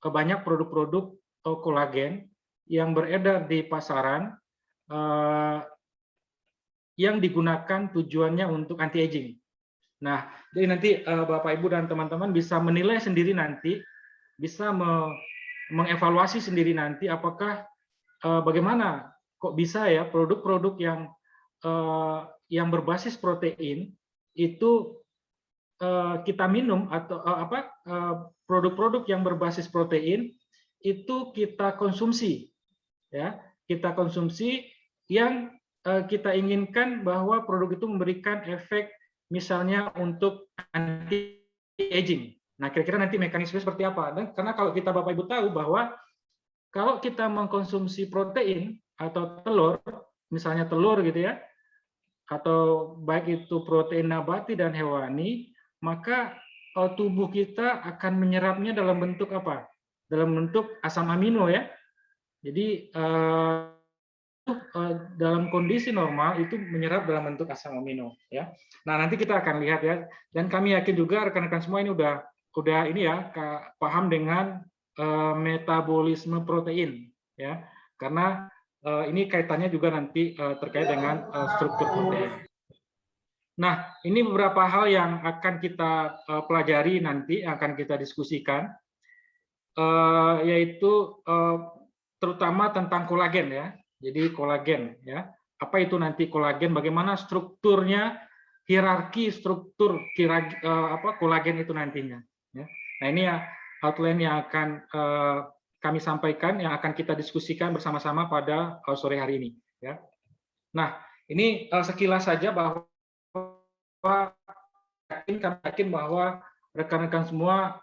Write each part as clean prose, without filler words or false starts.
banyak produk-produk kolagen yang beredar di pasaran yang digunakan tujuannya untuk anti-aging. Nah, jadi nanti Bapak Ibu dan teman-teman bisa menilai sendiri nanti, bisa mengevaluasi sendiri nanti apakah bagaimana kok bisa ya produk-produk yang berbasis protein itu kita minum atau produk-produk yang berbasis protein itu kita konsumsi, ya kita konsumsi yang kita inginkan bahwa produk itu memberikan efek misalnya untuk anti aging. Nah, kira-kira nanti mekanisme seperti apa? Dan karena kalau kita Bapak Ibu tahu bahwa kalau kita mengkonsumsi protein atau telur, misalnya telur gitu ya, atau baik itu protein nabati dan hewani, maka tubuh kita akan menyerapnya dalam bentuk apa? Dalam bentuk asam amino ya. Jadi dalam kondisi normal itu menyerap dalam bentuk asam amino ya. Nah, nanti kita akan lihat ya. Dan kami yakin juga rekan-rekan semua ini udah ini ya paham dengan metabolisme protein ya. Karena ini kaitannya juga nanti terkait dengan struktur protein. Nah, ini beberapa hal yang akan kita pelajari nanti, akan kita diskusikan, yaitu terutama tentang kolagen ya. Jadi kolagen ya, apa itu nanti kolagen? Bagaimana strukturnya, hierarki struktur kolagen itu nantinya. Ya. Nah ini ya outline yang akan kami sampaikan, yang akan kita diskusikan bersama-sama pada sore hari ini. Ya. Nah ini sekilas saja bahwa kami yakin bahwa rekan-rekan semua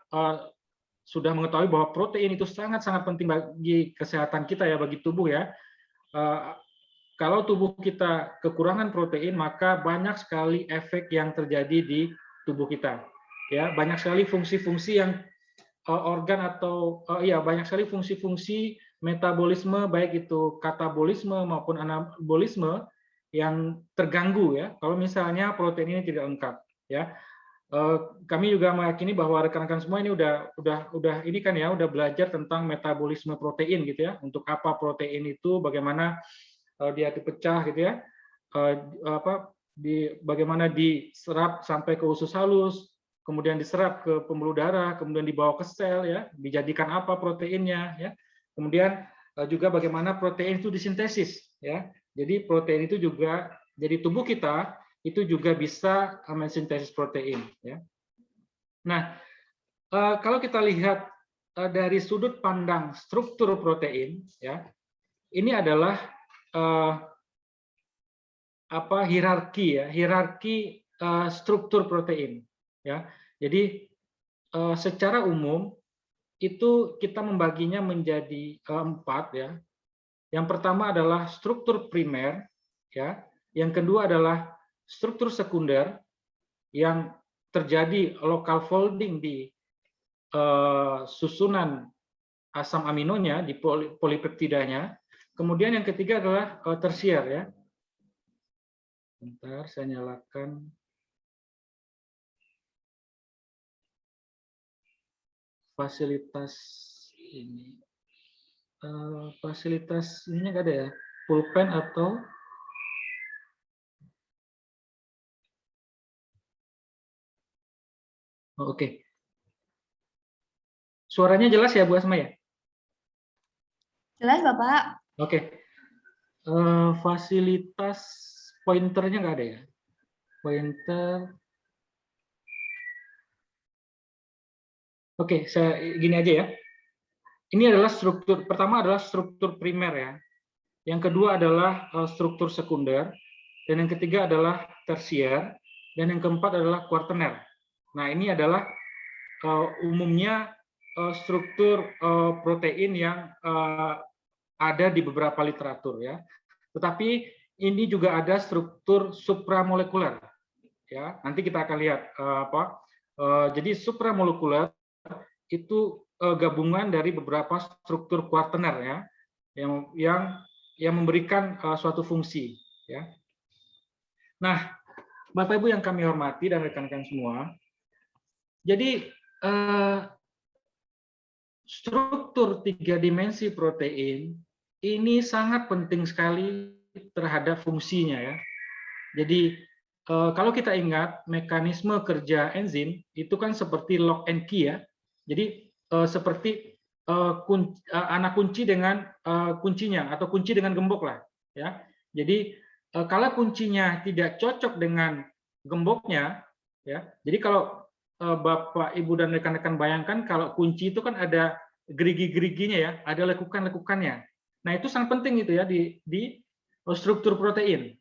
sudah mengetahui bahwa protein itu sangat-sangat penting bagi kesehatan kita ya, bagi tubuh ya. Kalau tubuh kita kekurangan protein, maka banyak sekali efek yang terjadi di tubuh kita. Ya, banyak sekali fungsi-fungsi yang organ atau banyak sekali fungsi-fungsi metabolisme baik itu katabolisme maupun anabolisme yang terganggu ya. Kalau misalnya protein ini tidak lengkap ya. Kami juga meyakini bahwa rekan-rekan semua ini udah ini kan ya, udah belajar tentang metabolisme protein gitu ya, untuk apa protein itu, bagaimana dia dipecah gitu ya, bagaimana diserap sampai ke usus halus, kemudian diserap ke pembuluh darah, kemudian dibawa ke sel ya, dijadikan apa proteinnya ya, kemudian juga bagaimana protein itu disintesis ya. Jadi protein itu juga, jadi tubuh kita itu juga bisa mensintesis protein ya. Nah, kalau kita lihat dari sudut pandang struktur protein ya, ini adalah hierarki ya, hierarki struktur protein ya. Jadi secara umum itu kita membaginya menjadi 4 ya. Yang pertama adalah struktur primer ya, yang kedua adalah struktur sekunder yang terjadi local folding di susunan asam aminonya, di polipeptidanya. Kemudian yang ketiga adalah tersier ya. Bentar, saya nyalakan. Fasilitas ini. Fasilitas ini nggak ada ya? Pulpen atau Oke. Suaranya jelas ya Bu Asma ya? Jelas Bapak. Oke. Fasilitas pointernya nggak ada ya? Pointer. Oke, saya gini aja ya. Ini adalah struktur, pertama adalah struktur primer ya. Yang kedua adalah struktur sekunder. Dan yang ketiga adalah tersier. Dan yang keempat adalah kuartener. Nah, ini adalah umumnya struktur protein yang ada di beberapa literatur ya. Tetapi ini juga ada struktur supramolekuler ya. Nanti kita akan lihat jadi supramolekuler itu gabungan dari beberapa struktur kuartener ya, yang memberikan suatu fungsi ya. Nah, Bapak Ibu yang kami hormati dan rekan-rekan semua, jadi struktur 3 dimensi protein ini sangat penting sekali terhadap fungsinya ya. Jadi kalau kita ingat mekanisme kerja enzim itu kan seperti lock and key ya. Jadi seperti anak kunci dengan kuncinya atau kunci dengan gembok lah ya. Jadi kalau kuncinya tidak cocok dengan gemboknya ya. Jadi kalau Bapak, Ibu dan rekan-rekan bayangkan kalau kunci itu kan ada gerigi-geriginya ya, ada lekukan-lekukannya. Nah, itu sangat penting itu ya di struktur protein.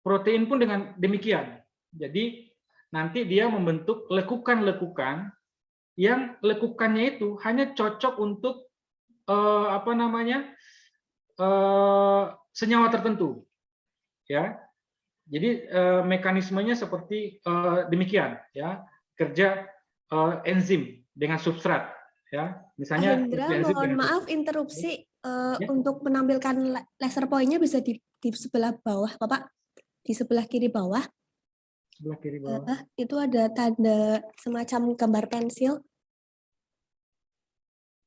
Protein pun dengan demikian. Jadi nanti dia membentuk lekukan-lekukan yang lekukannya itu hanya cocok untuk senyawa tertentu. Ya. Jadi mekanismenya seperti demikian ya, kerja enzim dengan substrat ya. Misalnya Hendra, mohon maaf interupsi ya. untuk menampilkan laser point-nya bisa di sebelah bawah, Bapak. Di sebelah kiri bawah. Sebelah kiri bawah. Itu ada tanda semacam gambar pensil.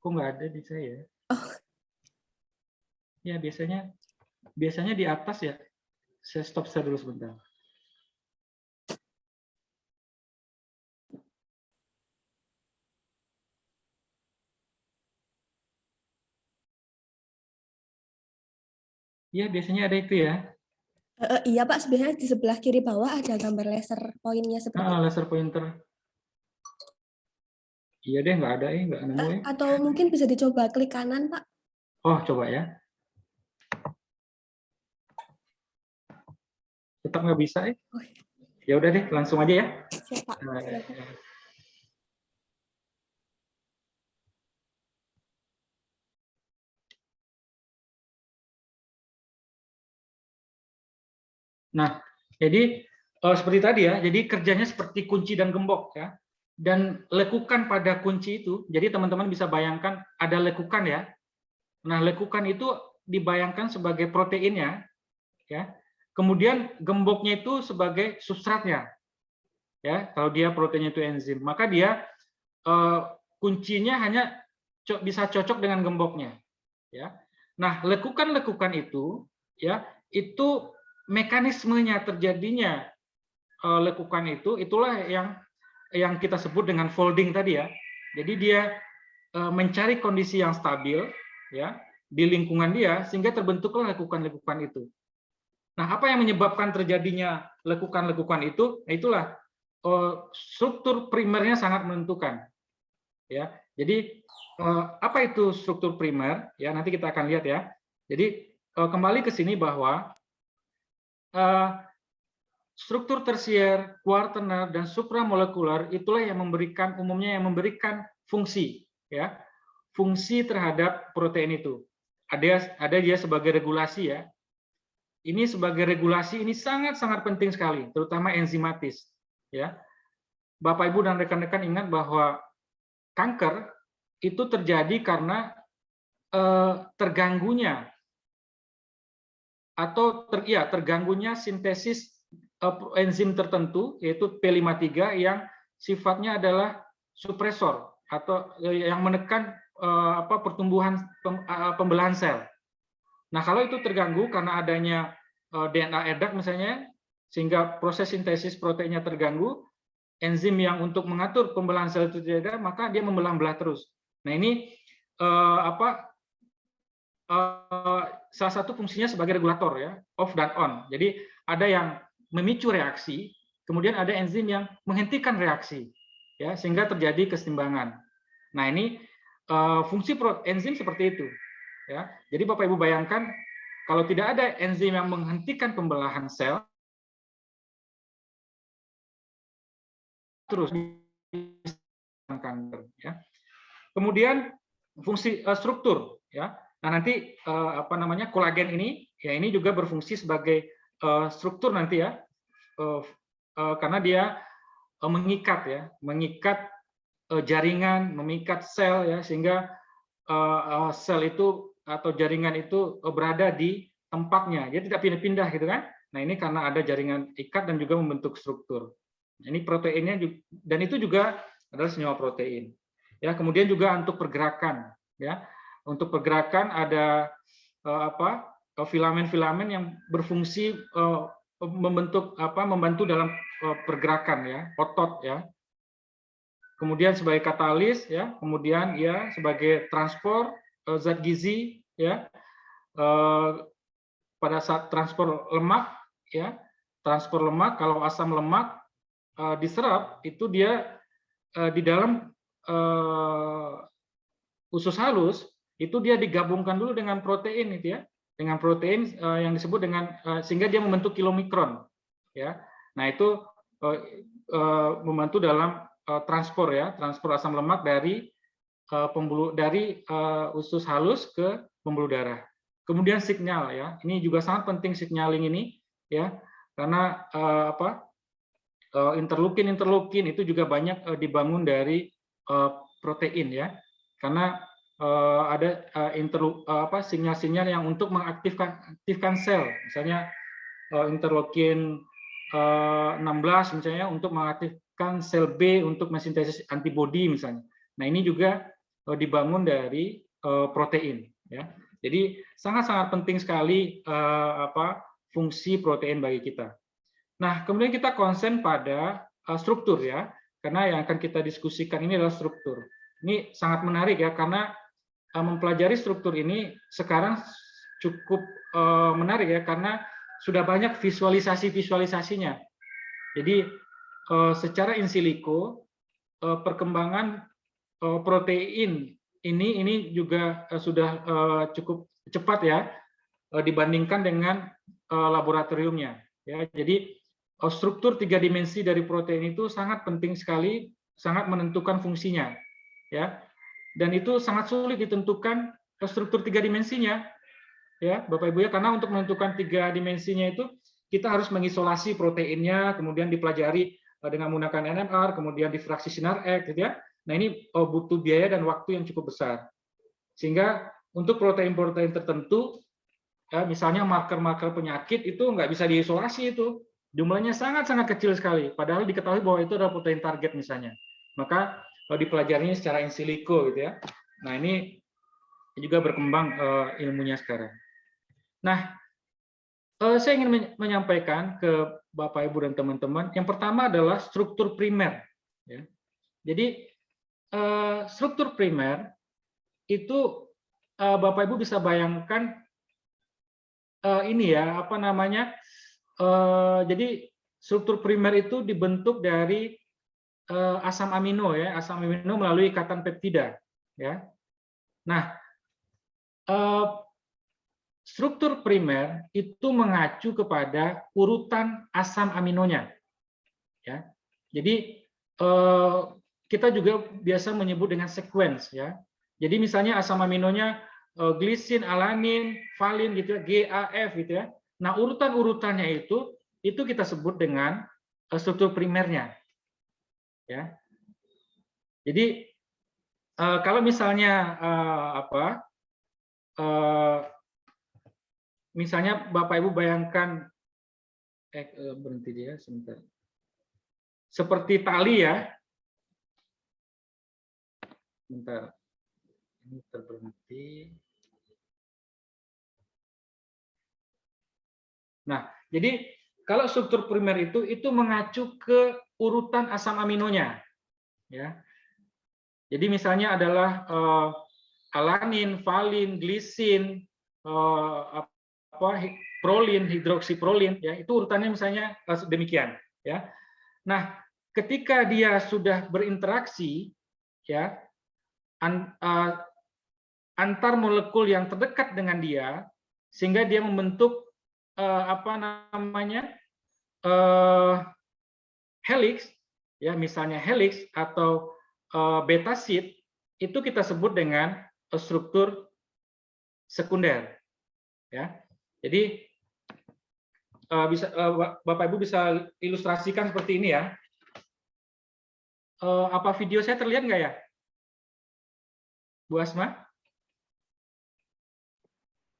Kok nggak ada di saya? Oh. Ya biasanya di atas ya. Saya stop share dulu sebentar. Iya, biasanya ada itu ya. Iya Pak, sebenarnya di sebelah kiri bawah ada gambar laser pointnya seperti itu. Laser pointer. Iya deh, nggak ada nggak nemu ya. Atau mungkin bisa dicoba klik kanan Pak. Oh, coba ya. Tetap nggak bisa ya. Oh. Ya udah deh, langsung aja ya. Siap, Pak. Nah, jadi seperti tadi ya, jadi kerjanya seperti kunci dan gembok ya. Dan lekukan pada kunci itu, jadi teman-teman bisa bayangkan ada lekukan ya. Nah, lekukan itu dibayangkan sebagai proteinnya ya. Kemudian gemboknya itu sebagai substratnya. Ya, kalau dia proteinnya itu enzim, maka dia kuncinya hanya bisa cocok dengan gemboknya ya. Nah, lekukan-lekukan itu ya, itu mekanismenya terjadinya lekukan itu itulah yang kita sebut dengan folding tadi ya. Jadi dia mencari kondisi yang stabil ya di lingkungan dia sehingga terbentuklah lekukan-lekukan itu. Nah, apa yang menyebabkan terjadinya lekukan-lekukan itu? Nah, itulah struktur primernya sangat menentukan. Ya, jadi apa itu struktur primer? Ya, nanti kita akan lihat ya. Jadi kembali ke sini bahwa struktur tersier, kuartener, dan supramolekuler itulah yang umumnya memberikan fungsi, ya, fungsi terhadap protein itu. Ada dia sebagai regulasi ya. Ini sebagai regulasi ini sangat-sangat penting sekali, terutama enzimatis. Ya, Bapak Ibu dan rekan-rekan ingat bahwa kanker itu terjadi karena terganggunya atau terganggunya sintesis enzim tertentu yaitu P53 yang sifatnya adalah supresor atau yang menekan pertumbuhan pembelahan sel. Nah, kalau itu terganggu karena adanya DNA edak misalnya, sehingga proses sintesis proteinnya terganggu, enzim yang untuk mengatur pembelahan sel itu tidak ada, maka dia membelah-belah terus. Nah, ini salah satu fungsinya sebagai regulator ya, off dan on. Jadi ada yang memicu reaksi, kemudian ada enzim yang menghentikan reaksi, ya, sehingga terjadi keseimbangan. Nah, ini fungsi enzim seperti itu. Ya, jadi Bapak Ibu bayangkan kalau tidak ada enzim yang menghentikan pembelahan sel, terus kanker. Ya. Kemudian fungsi struktur, ya. Nah, nanti kolagen ini, ya, ini juga berfungsi sebagai struktur nanti ya, karena dia mengikat jaringan, mengikat sel ya, sehingga sel itu atau jaringan itu berada di tempatnya, jadi tidak pindah-pindah gitu kan. Nah, ini karena ada jaringan ikat dan juga membentuk struktur. Ini proteinnya juga, dan itu juga adalah senyawa protein. Ya, kemudian juga untuk pergerakan, ya. Untuk pergerakan ada filamen-filamen yang berfungsi membantu dalam pergerakan, ya, otot, ya. Kemudian sebagai katalis, ya, kemudian ya sebagai transport zat gizi, ya, pada saat transport lemak, ya, transport lemak, kalau asam lemak diserap itu dia di dalam usus halus itu dia digabungkan dulu dengan protein itu, ya, dengan protein yang disebut dengan sehingga dia membentuk kilomikron, ya. Nah itu membantu dalam transport, ya, transport asam lemak dari usus halus ke pembuluh darah. Kemudian signal, ya, ini juga sangat penting signaling ini, ya, karena interleukin itu juga banyak dibangun dari protein, ya, karena ada sinyal-sinyal yang untuk mengaktifkan sel, misalnya interleukin 16 misalnya untuk mengaktifkan sel B untuk mensintesis antibodi misalnya. Nah ini juga dibangun dari protein, ya. Jadi sangat-sangat penting sekali fungsi protein bagi kita. Nah kemudian kita konsen pada struktur, ya, karena yang akan kita diskusikan ini adalah struktur. Ini sangat menarik, ya, karena mempelajari struktur ini sekarang cukup menarik, ya, karena sudah banyak visualisasinya. Jadi secara in silico perkembangan protein ini juga sudah cukup cepat, ya, dibandingkan dengan laboratoriumnya, ya. Jadi struktur 3 dimensi dari protein itu sangat penting sekali, sangat menentukan fungsinya, ya. Dan itu sangat sulit ditentukan struktur 3 dimensinya, ya, Bapak Ibu, ya, karena untuk menentukan 3 dimensinya itu kita harus mengisolasi proteinnya, kemudian dipelajari dengan menggunakan NMR, kemudian difraksi sinar X, gitu, ya. Nah ini butuh biaya dan waktu yang cukup besar. Sehingga untuk protein-protein tertentu, ya, misalnya marker-marker penyakit itu nggak bisa diisolasi, itu jumlahnya sangat-sangat kecil sekali, padahal diketahui bahwa itu adalah protein target misalnya. Maka dipelajarinya secara in silico, gitu, ya. Nah ini juga berkembang ilmunya sekarang. Nah, saya ingin menyampaikan ke Bapak, Ibu, dan teman-teman. Yang pertama adalah struktur primer, ya. Jadi struktur primer itu Bapak Ibu bisa bayangkan ini, ya, apa namanya? Jadi struktur primer itu dibentuk dari asam amino, ya, asam amino melalui ikatan peptida, ya. Nah, struktur primer itu mengacu kepada urutan asam aminonya, ya. Jadi kita juga biasa menyebut dengan sequence, ya. Jadi misalnya asam aminonya glisin, alanin, valin, gitu, GAF, gitu, ya. Nah urutan-urutannya itu kita sebut dengan struktur primernya, ya. Jadi kalau misalnya misalnya Bapak Ibu bayangkan berhenti dia sebentar. Seperti tali, ya. Bentar. Ini terberhenti. Nah, jadi kalau struktur primer itu mengacu ke urutan asam aminonya, ya. Jadi misalnya adalah alanin, valin, glisin, prolin, hidroksiprolin, ya, itu urutannya misalnya demikian, ya. Nah, ketika dia sudah berinteraksi, ya, antar molekul yang terdekat dengan dia, sehingga dia membentuk helix, ya, misalnya helix atau beta sheet, itu kita sebut dengan struktur sekunder, ya. Jadi Bapak Ibu bisa ilustrasikan seperti ini, ya. Apa video saya terlihat nggak, ya, Bu Asma?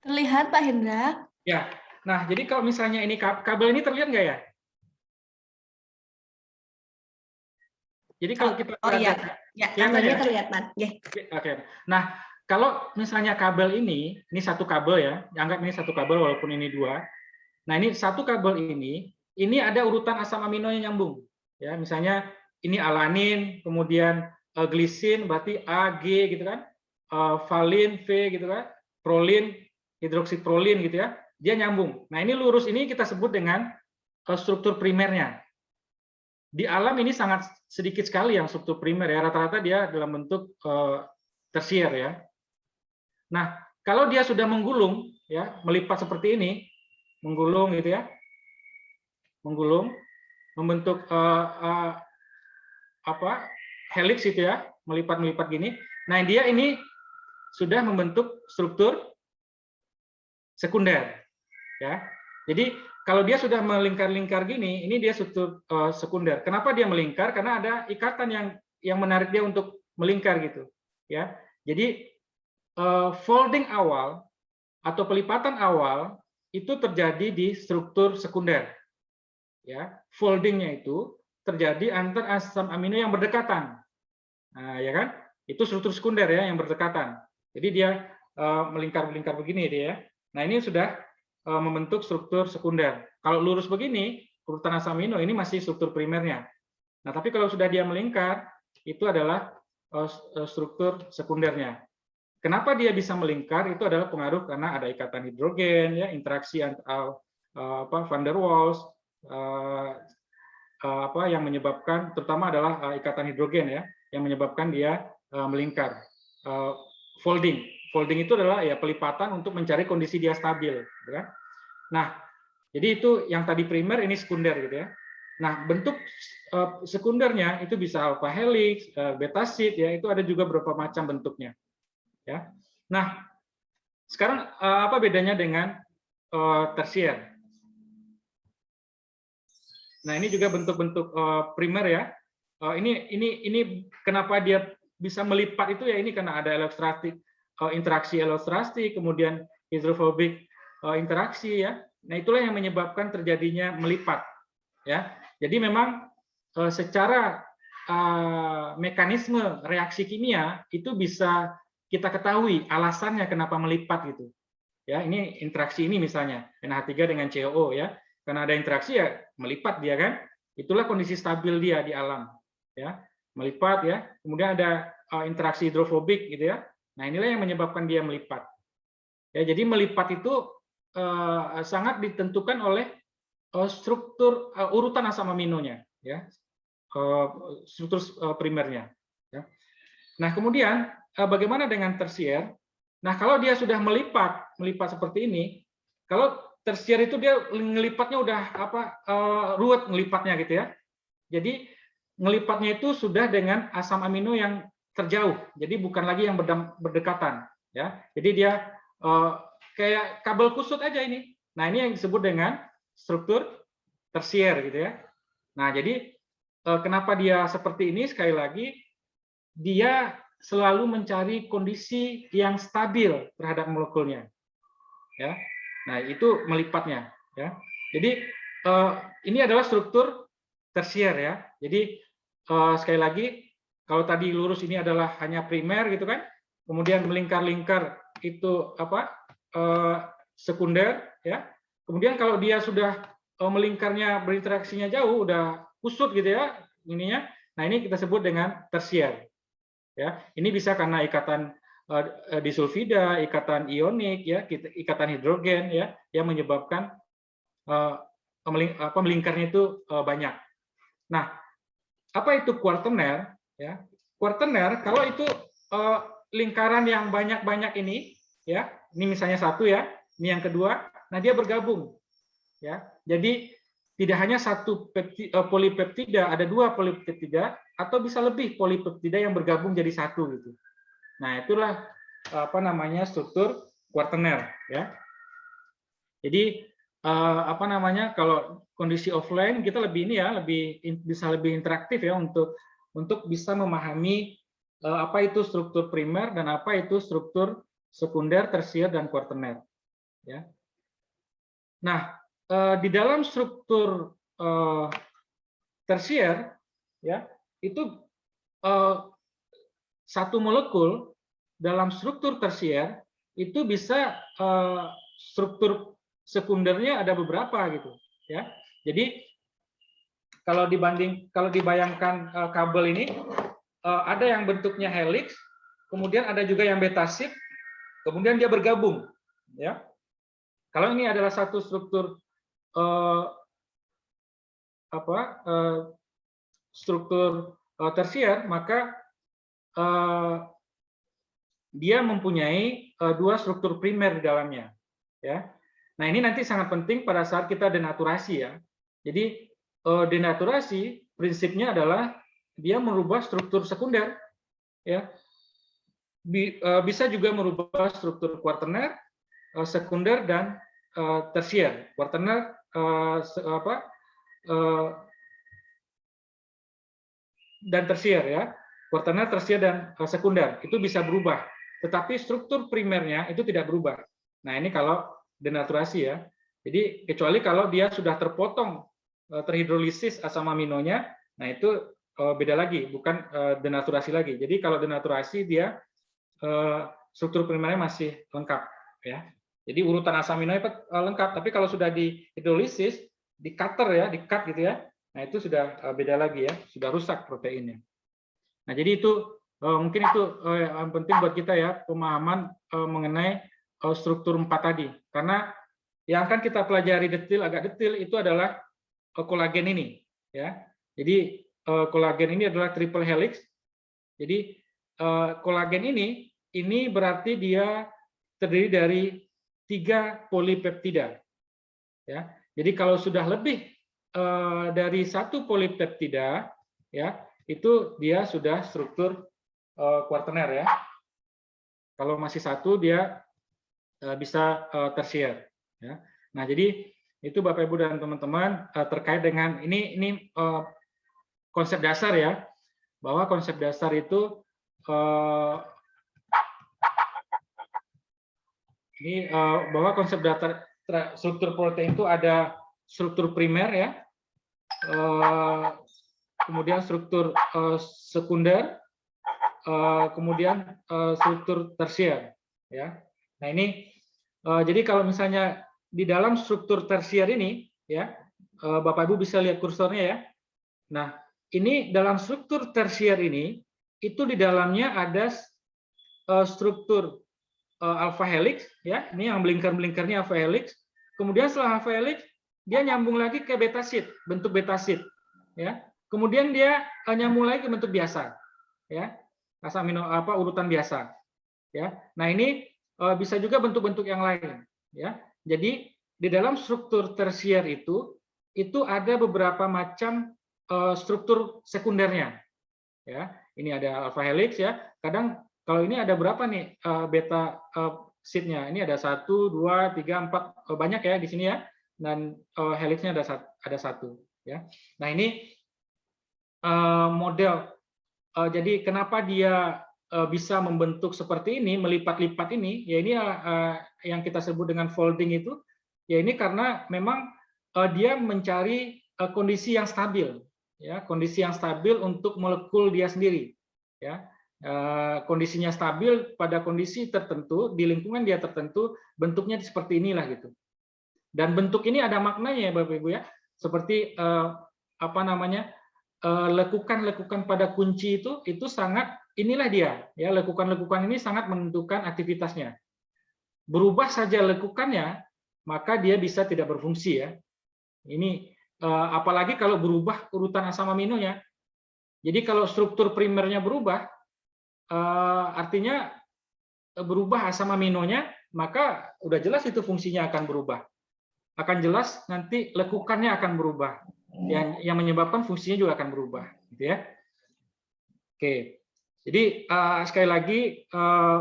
Terlihat, Pak Hendra. Ya. Nah, jadi kalau misalnya ini kabel ini terlihat nggak, ya? Jadi kalau kita oh iya, ya kabelnya kelihatan. Oke. Nah, kalau misalnya kabel ini satu kabel ya, anggap ini satu kabel walaupun ini dua. Nah, ini satu kabel ini ada urutan asam amino yang nyambung. Ya, misalnya ini alanin, kemudian glisin, berarti A, G gitu kan, valin, V gitu kan, prolin, hidroksiprolin gitu ya, dia nyambung. Nah, ini lurus ini kita sebut dengan struktur primernya. Di alam ini sangat sedikit sekali yang struktur primer ya, rata-rata dia dalam bentuk tersier ya. Nah, kalau dia sudah menggulung ya, melipat seperti ini, menggulung gitu ya, menggulung, membentuk helix itu ya, melipat-melipat gini. Nah, dia ini sudah membentuk struktur sekunder ya. Jadi kalau dia sudah melingkar-lingkar gini, ini dia struktur sekunder. Kenapa dia melingkar? Karena ada ikatan yang menarik dia untuk melingkar gitu ya. Jadi folding awal atau pelipatan awal itu terjadi di struktur sekunder. Ya, foldingnya itu terjadi antar asam amino yang berdekatan. Nah, ya kan? Itu struktur sekunder ya yang berdekatan. Jadi dia melingkar-melingkar begini dia ya. Nah, ini sudah membentuk struktur sekunder. Kalau lurus begini, urutan asam amino ini masih struktur primernya. Nah, tapi kalau sudah dia melingkar, itu adalah struktur sekundernya. Kenapa dia bisa melingkar? Itu adalah pengaruh karena ada ikatan hidrogen, ya, interaksi van der Waals, yang menyebabkan, terutama adalah ikatan hidrogen ya, yang menyebabkan dia melingkar. Folding itu adalah ya pelipatan untuk mencari kondisi dia stabil, gitu kan? Nah, jadi itu yang tadi primer, ini sekunder gitu ya. Nah, bentuk sekundernya itu bisa alpha helix, beta sheet ya, itu ada juga beberapa macam bentuknya. Ya. Nah, sekarang apa bedanya dengan tersier? Nah, ini juga bentuk-bentuk primer ya. Ini kenapa dia bisa melipat itu ya, ini karena ada electrostatic interaksi electrostatik, kemudian hidrofobik interaksi ya. Nah, itulah yang menyebabkan terjadinya melipat ya. Jadi memang secara mekanisme reaksi kimia itu bisa kita ketahui alasannya kenapa melipat gitu. Ya, ini interaksi ini misalnya NH3 dengan COO ya. Karena ada interaksi ya melipat dia kan. Itulah kondisi stabil dia di alam ya. Melipat ya. Kemudian ada interaksi hidrofobik gitu ya. Nah, inilah yang menyebabkan dia melipat. Ya, jadi melipat itu sangat ditentukan oleh struktur urutan asam aminonya ya. Struktur primernya ya. Nah, kemudian bagaimana dengan tersier? Nah, kalau dia sudah melipat seperti ini, kalau tersier itu dia ngelipatnya udah ruwet ngelipatnya gitu ya. Jadi ngelipatnya itu sudah dengan asam amino yang terjauh. Jadi bukan lagi yang berdekatan ya. Jadi dia kayak kabel kusut aja ini. Nah, ini yang disebut dengan struktur tersier gitu ya. Nah, jadi kenapa dia seperti ini? Sekali lagi dia selalu mencari kondisi yang stabil terhadap molekulnya. Ya. Nah, itu melipatnya ya. Jadi ini adalah struktur tersier ya. Jadi sekali lagi kalau tadi lurus ini adalah hanya primer gitu kan. Kemudian melingkar-lingkar itu sekunder ya. Kemudian kalau dia sudah melingkarnya berinteraksinya jauh udah kusut gitu ya ininya. Nah, ini kita sebut dengan tersier. Ya, ini bisa karena ikatan disulfida, ikatan ionik ya, ikatan hidrogen ya yang menyebabkan melingkarnya itu banyak. Nah, apa itu kuartener ya? Kuartener kalau itu lingkaran yang banyak-banyak ini ya, ini misalnya satu ya, ini yang kedua, nah dia bergabung ya. Jadi tidak hanya satu polipeptida, ada dua polipeptida atau bisa lebih polipeptida yang bergabung jadi satu gitu. Nah, itulah struktur kuartener ya. Jadi kalau kondisi offline kita lebih bisa lebih interaktif ya untuk bisa memahami apa itu struktur primer dan apa itu struktur sekunder, tersier dan kuartener ya. Nah, di dalam struktur tersier ya itu satu molekul dalam struktur tersier itu bisa struktur sekundernya ada beberapa gitu ya. Jadi kalau dibayangkan kabel ini ada yang bentuknya helix, kemudian ada juga yang beta sheet, kemudian dia bergabung ya. Kalau ini adalah satu struktur struktur tersier, maka dia mempunyai dua struktur primer di dalamnya ya. Nah, ini nanti sangat penting pada saat kita denaturasi ya. Jadi denaturasi prinsipnya adalah dia merubah struktur sekunder ya. Bisa juga merubah struktur kuartener, sekunder dan tersier. Kuartener dan tersier ya. Kuartener, tersier dan sekunder itu bisa berubah. Tetapi struktur primernya itu tidak berubah. Nah, ini kalau denaturasi ya. Jadi kecuali kalau dia sudah terpotong terhidrolisis asam aminonya, nah itu beda lagi, bukan denaturasi lagi. Jadi kalau denaturasi dia struktur primernya masih lengkap ya. Jadi urutan asam aminonya lengkap, tapi kalau sudah dihidrolisis, di cutter ya, di cut gitu ya. Nah, itu sudah beda lagi ya, sudah rusak proteinnya. Nah, jadi itu mungkin itu yang penting buat kita ya, pemahaman mengenai struktur 4 tadi. Karena yang akan kita pelajari agak detail itu adalah kolagen ini ya. Jadi kolagen ini adalah triple helix. Jadi kolagen ini berarti dia terdiri dari 3 polipeptida ya. Jadi kalau sudah lebih dari 1 polipeptida ya, itu dia sudah struktur kuartener ya. Kalau masih 1 dia bisa tersier ya. Nah, jadi itu Bapak Ibu dan teman-teman terkait dengan ini konsep dasar ya, bahwa konsep dasar itu bahwa konsep dasar struktur protein itu ada struktur primer ya, kemudian struktur sekunder, kemudian struktur tersier ya. Nah, ini jadi kalau misalnya di dalam struktur tersier ini ya, Bapak Ibu bisa lihat kursornya ya. Nah, ini dalam struktur tersier ini itu di dalamnya ada struktur alpha helix ya. Ini yang blinker-blinkernya alpha helix. Kemudian setelah alpha helix dia nyambung lagi ke beta sheet, bentuk beta sheet ya. Kemudian dia nyambung lagi ke bentuk biasa ya. Asam amino urutan biasa ya. Nah, ini bisa juga bentuk-bentuk yang lain ya. Jadi di dalam struktur tersier itu ada beberapa macam struktur sekundernya ya. Ini ada alpha helix ya. Kadang kalau ini ada berapa nih beta sheet-nya? Ini ada 1, 2, 3, 4 banyak ya di sini ya. Dan helixnya ada 1 ya. Nah, ini model. Jadi kenapa dia bisa membentuk seperti ini, melipat-lipat ini? Ya, ini yang kita sebut dengan folding itu. Ya, ini karena memang dia mencari kondisi yang stabil ya, kondisi yang stabil untuk molekul dia sendiri ya. Kondisinya stabil pada kondisi tertentu, di lingkungan dia tertentu, bentuknya seperti inilah gitu. Dan bentuk ini ada maknanya ya Bapak Ibu ya, seperti lekukan-lekukan pada kunci itu sangat, inilah dia ya, lekukan-lekukan ini sangat menentukan aktivitasnya. Berubah saja lekukannya, maka dia bisa tidak berfungsi ya. Ini apalagi kalau berubah urutan asam aminonya. Jadi kalau struktur primernya berubah, artinya berubah asam aminonya, maka udah jelas itu fungsinya akan berubah. Akan jelas nanti lekukannya akan berubah. Yang menyebabkan fungsinya juga akan berubah, gitu ya. Oke. Jadi sekali lagi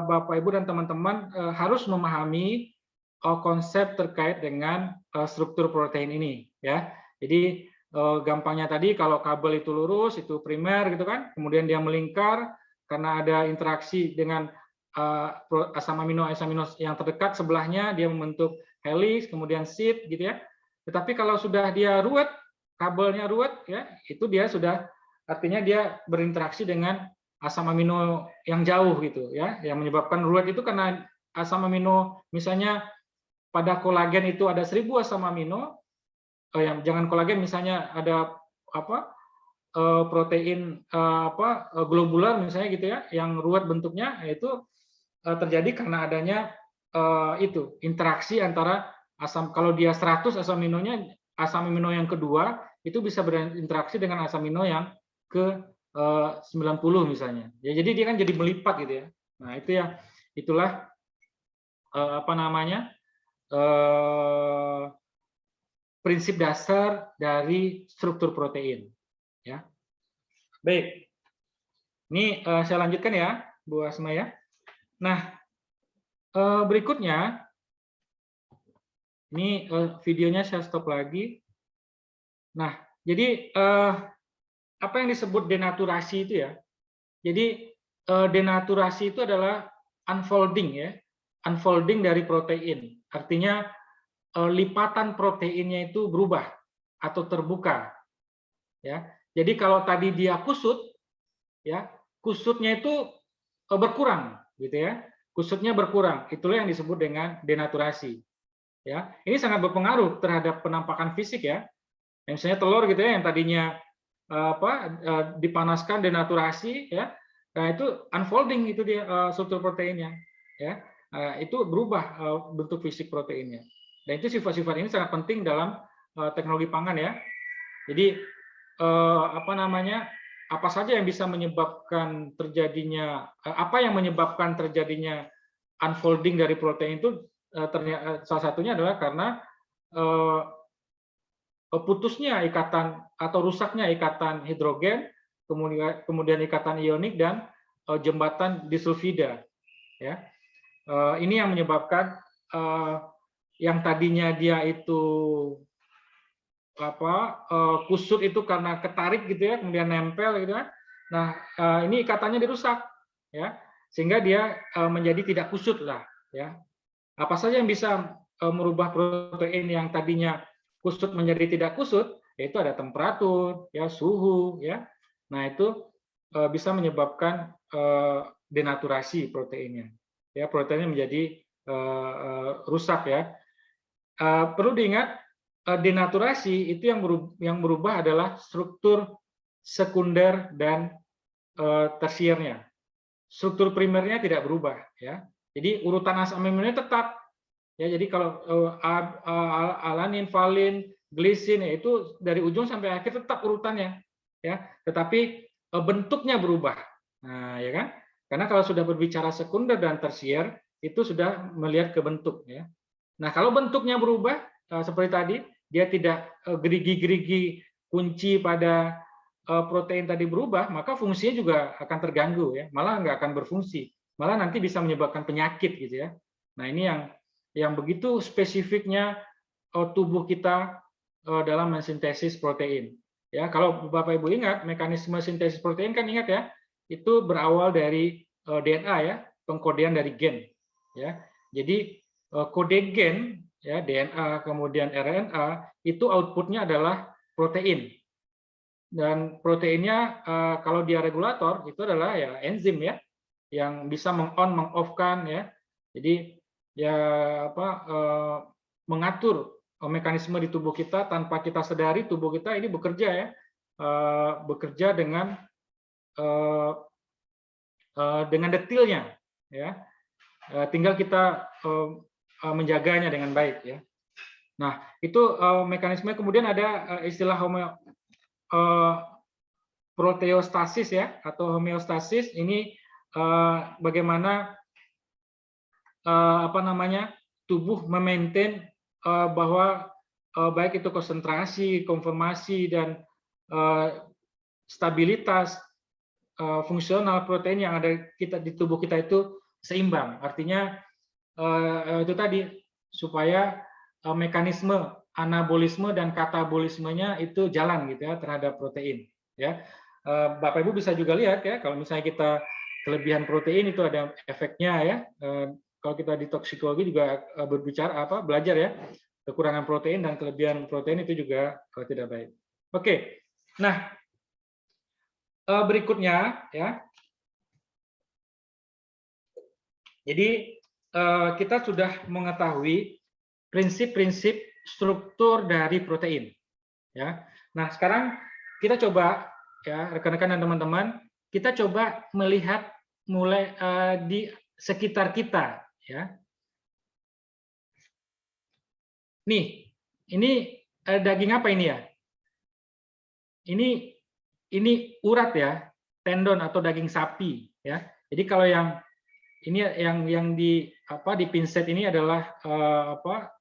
Bapak Ibu dan teman-teman harus memahami konsep terkait dengan struktur protein ini ya. Jadi gampangnya tadi kalau kabel itu lurus itu primer gitu kan, kemudian dia melingkar karena ada interaksi dengan asam amino yang terdekat sebelahnya, dia membentuk helix kemudian sheet gitu ya. Tetapi kalau sudah dia ruwet, kabelnya ruwet ya, itu dia sudah artinya dia berinteraksi dengan asam amino yang jauh gitu ya, yang menyebabkan ruwet itu karena asam amino misalnya pada kolagen itu ada 1000 asam amino, yang jangan kolagen misalnya ada apa protein globular misalnya gitu ya, yang ruwet bentuknya, itu terjadi karena adanya itu interaksi antara asam, kalau dia 100 asam aminonya, asam amino yang kedua itu bisa berinteraksi dengan asam amino yang ke 90 misalnya. Ya, jadi dia kan jadi melipat gitu ya. Nah, itu ya, itulah apa namanya? Prinsip dasar dari struktur protein ya. Baik. Ini saya lanjutkan ya, Bu Asma ya. Nah, berikutnya ini videonya saya stop lagi. Nah, jadi apa yang disebut denaturasi itu ya? Jadi denaturasi itu adalah unfolding ya, unfolding dari protein. Artinya lipatan proteinnya itu berubah atau terbuka. Ya, jadi kalau tadi dia kusut, ya kusutnya itu berkurang, gitu ya. Kusutnya berkurang. Itulah yang disebut dengan denaturasi. Ya, ini sangat berpengaruh terhadap penampakan fisik ya. Misalnya telur gitu ya, yang tadinya dipanaskan denaturasi ya, nah itu unfolding itu dia struktur proteinnya ya, itu berubah bentuk fisik proteinnya, dan itu sifat-sifat ini sangat penting dalam teknologi pangan ya. Jadi apa namanya, apa saja yang bisa menyebabkan terjadinya, apa yang menyebabkan terjadinya unfolding dari protein itu, salah satunya adalah karena putusnya ikatan atau rusaknya ikatan hidrogen, kemudian ikatan ionik dan jembatan disulfida. Ya, ini yang menyebabkan yang tadinya dia itu kusut itu karena ketarik gitu ya, kemudian nempel gitu kan. Nah, ini ikatannya dirusak, ya, sehingga dia menjadi tidak kusut lah, ya. Apa saja yang bisa merubah protein yang tadinya kusut menjadi tidak kusut, yaitu ada temperatur, ya, suhu, ya. Nah, itu bisa menyebabkan denaturasi proteinnya, ya, proteinnya menjadi rusak ya. Perlu diingat, denaturasi itu yang berubah adalah struktur sekunder dan tersiernya. Struktur primernya tidak berubah ya. Jadi urutan asam aminonya tetap ya. Jadi kalau alanin, valin, glisin ya, itu dari ujung sampai akhir tetap urutannya ya. Tetapi bentuknya berubah. Nah, ya kan? Karena kalau sudah berbicara sekunder dan tersier itu sudah melihat ke bentuk ya. Nah, kalau bentuknya berubah seperti tadi, dia tidak gerigi-gerigi kunci pada protein tadi berubah, maka fungsinya juga akan terganggu ya, malah nggak akan berfungsi, malah nanti bisa menyebabkan penyakit gitu ya. Nah, ini yang begitu spesifiknya tubuh kita dalam mensintesis protein. Ya, kalau Bapak Ibu ingat mekanisme sintesis protein kan ingat ya, itu berawal dari DNA ya, pengkodean dari gen ya. Jadi kode gen ya, DNA kemudian RNA itu outputnya adalah protein, dan proteinnya kalau dia regulator itu adalah ya enzim ya, yang bisa meng-on meng-off-kan ya. Jadi ya mengatur mekanisme di tubuh kita tanpa kita sadari, tubuh kita ini bekerja ya, bekerja dengan detailnya ya. Tinggal kita menjaganya dengan baik ya. Nah, itu mekanisme. Kemudian ada istilah proteostasis ya, atau homeostasis. Ini bagaimana tubuh memaintain bahwa baik itu konsentrasi, konformasi, dan stabilitas fungsional protein yang ada di tubuh kita itu seimbang. Artinya itu tadi, supaya mekanisme anabolisme dan katabolismenya itu jalan gitu ya terhadap protein ya. Bapak Ibu bisa juga lihat ya, kalau misalnya kita kelebihan protein itu ada efeknya ya. Kalau kita di toksikologi juga berbicara belajar ya, kekurangan protein dan kelebihan protein itu juga tidak baik. Oke. Nah, berikutnya ya. Jadi kita sudah mengetahui prinsip-prinsip struktur dari protein ya. Nah, sekarang kita coba ya rekan-rekan dan teman-teman, kita coba melihat mulai di sekitar kita ya. Nih, ini daging apa ini ya? Ini urat ya, tendon atau daging sapi ya. Jadi kalau yang ini yang di pinset ini adalah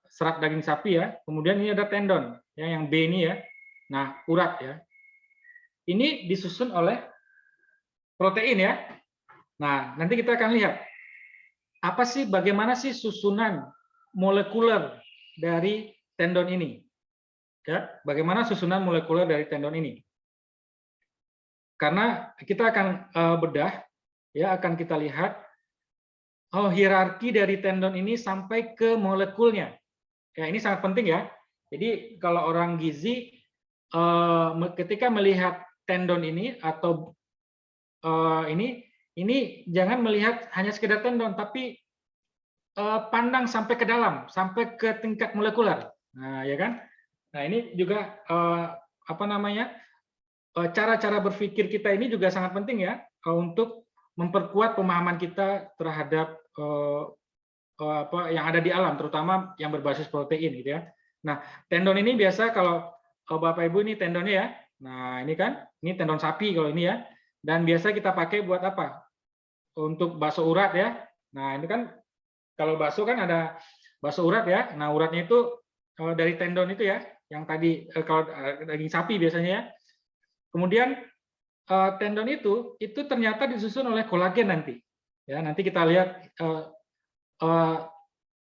serat daging sapi ya. Kemudian ini ada tendon ya, yang B ini ya. Nah, urat ya. Ini disusun oleh protein ya. Nah, nanti kita akan lihat bagaimana sih susunan molekuler dari tendon ini. Ya, bagaimana susunan molekuler dari tendon ini? Karena kita akan bedah ya, akan kita lihat hierarki dari tendon ini sampai ke molekulnya. Ya, ini sangat penting ya. Jadi kalau orang gizi ketika melihat tendon ini atau ini jangan melihat hanya sekedar tendon, tapi pandang sampai ke dalam, sampai ke tingkat molekuler. Nah, ya kan? Nah, ini juga cara-cara berpikir kita ini juga sangat penting ya untuk memperkuat pemahaman kita terhadap yang ada di alam, terutama yang berbasis protein gitu ya. Nah, tendon ini biasa kalau Bapak Ibu ini tendonnya ya. Nah, ini kan, ini tendon sapi kalau ini ya. Dan biasa kita pakai buat apa? Untuk bakso urat ya. Nah, ini kan kalau bakso kan ada bakso urat ya. Nah, uratnya itu dari tendon itu ya, yang tadi kalau daging sapi biasanya ya. Kemudian tendon itu ternyata disusun oleh kolagen nanti. Ya, nanti kita lihat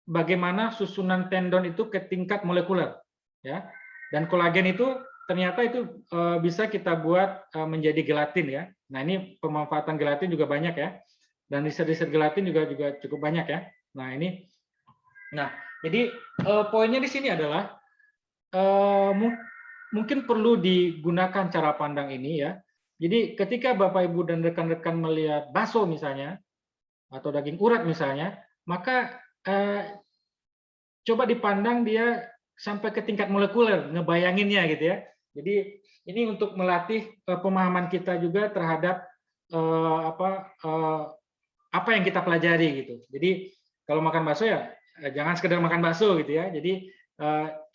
bagaimana susunan tendon itu ke tingkat molekuler ya. Dan kolagen itu ternyata itu bisa kita buat menjadi gelatin ya. Nah, ini pemanfaatan gelatin juga banyak ya. Dan riset-riset gelatin juga cukup banyak ya. Nah, ini jadi poinnya di sini adalah mungkin perlu digunakan cara pandang ini ya. Jadi ketika Bapak Ibu dan rekan-rekan melihat bakso misalnya atau daging urat misalnya, maka coba dipandang dia sampai ke tingkat molekuler, ngebayanginnya gitu ya. Jadi ini untuk melatih pemahaman kita juga terhadap apa yang kita pelajari gitu. Jadi kalau makan bakso ya jangan sekedar makan bakso gitu ya. Jadi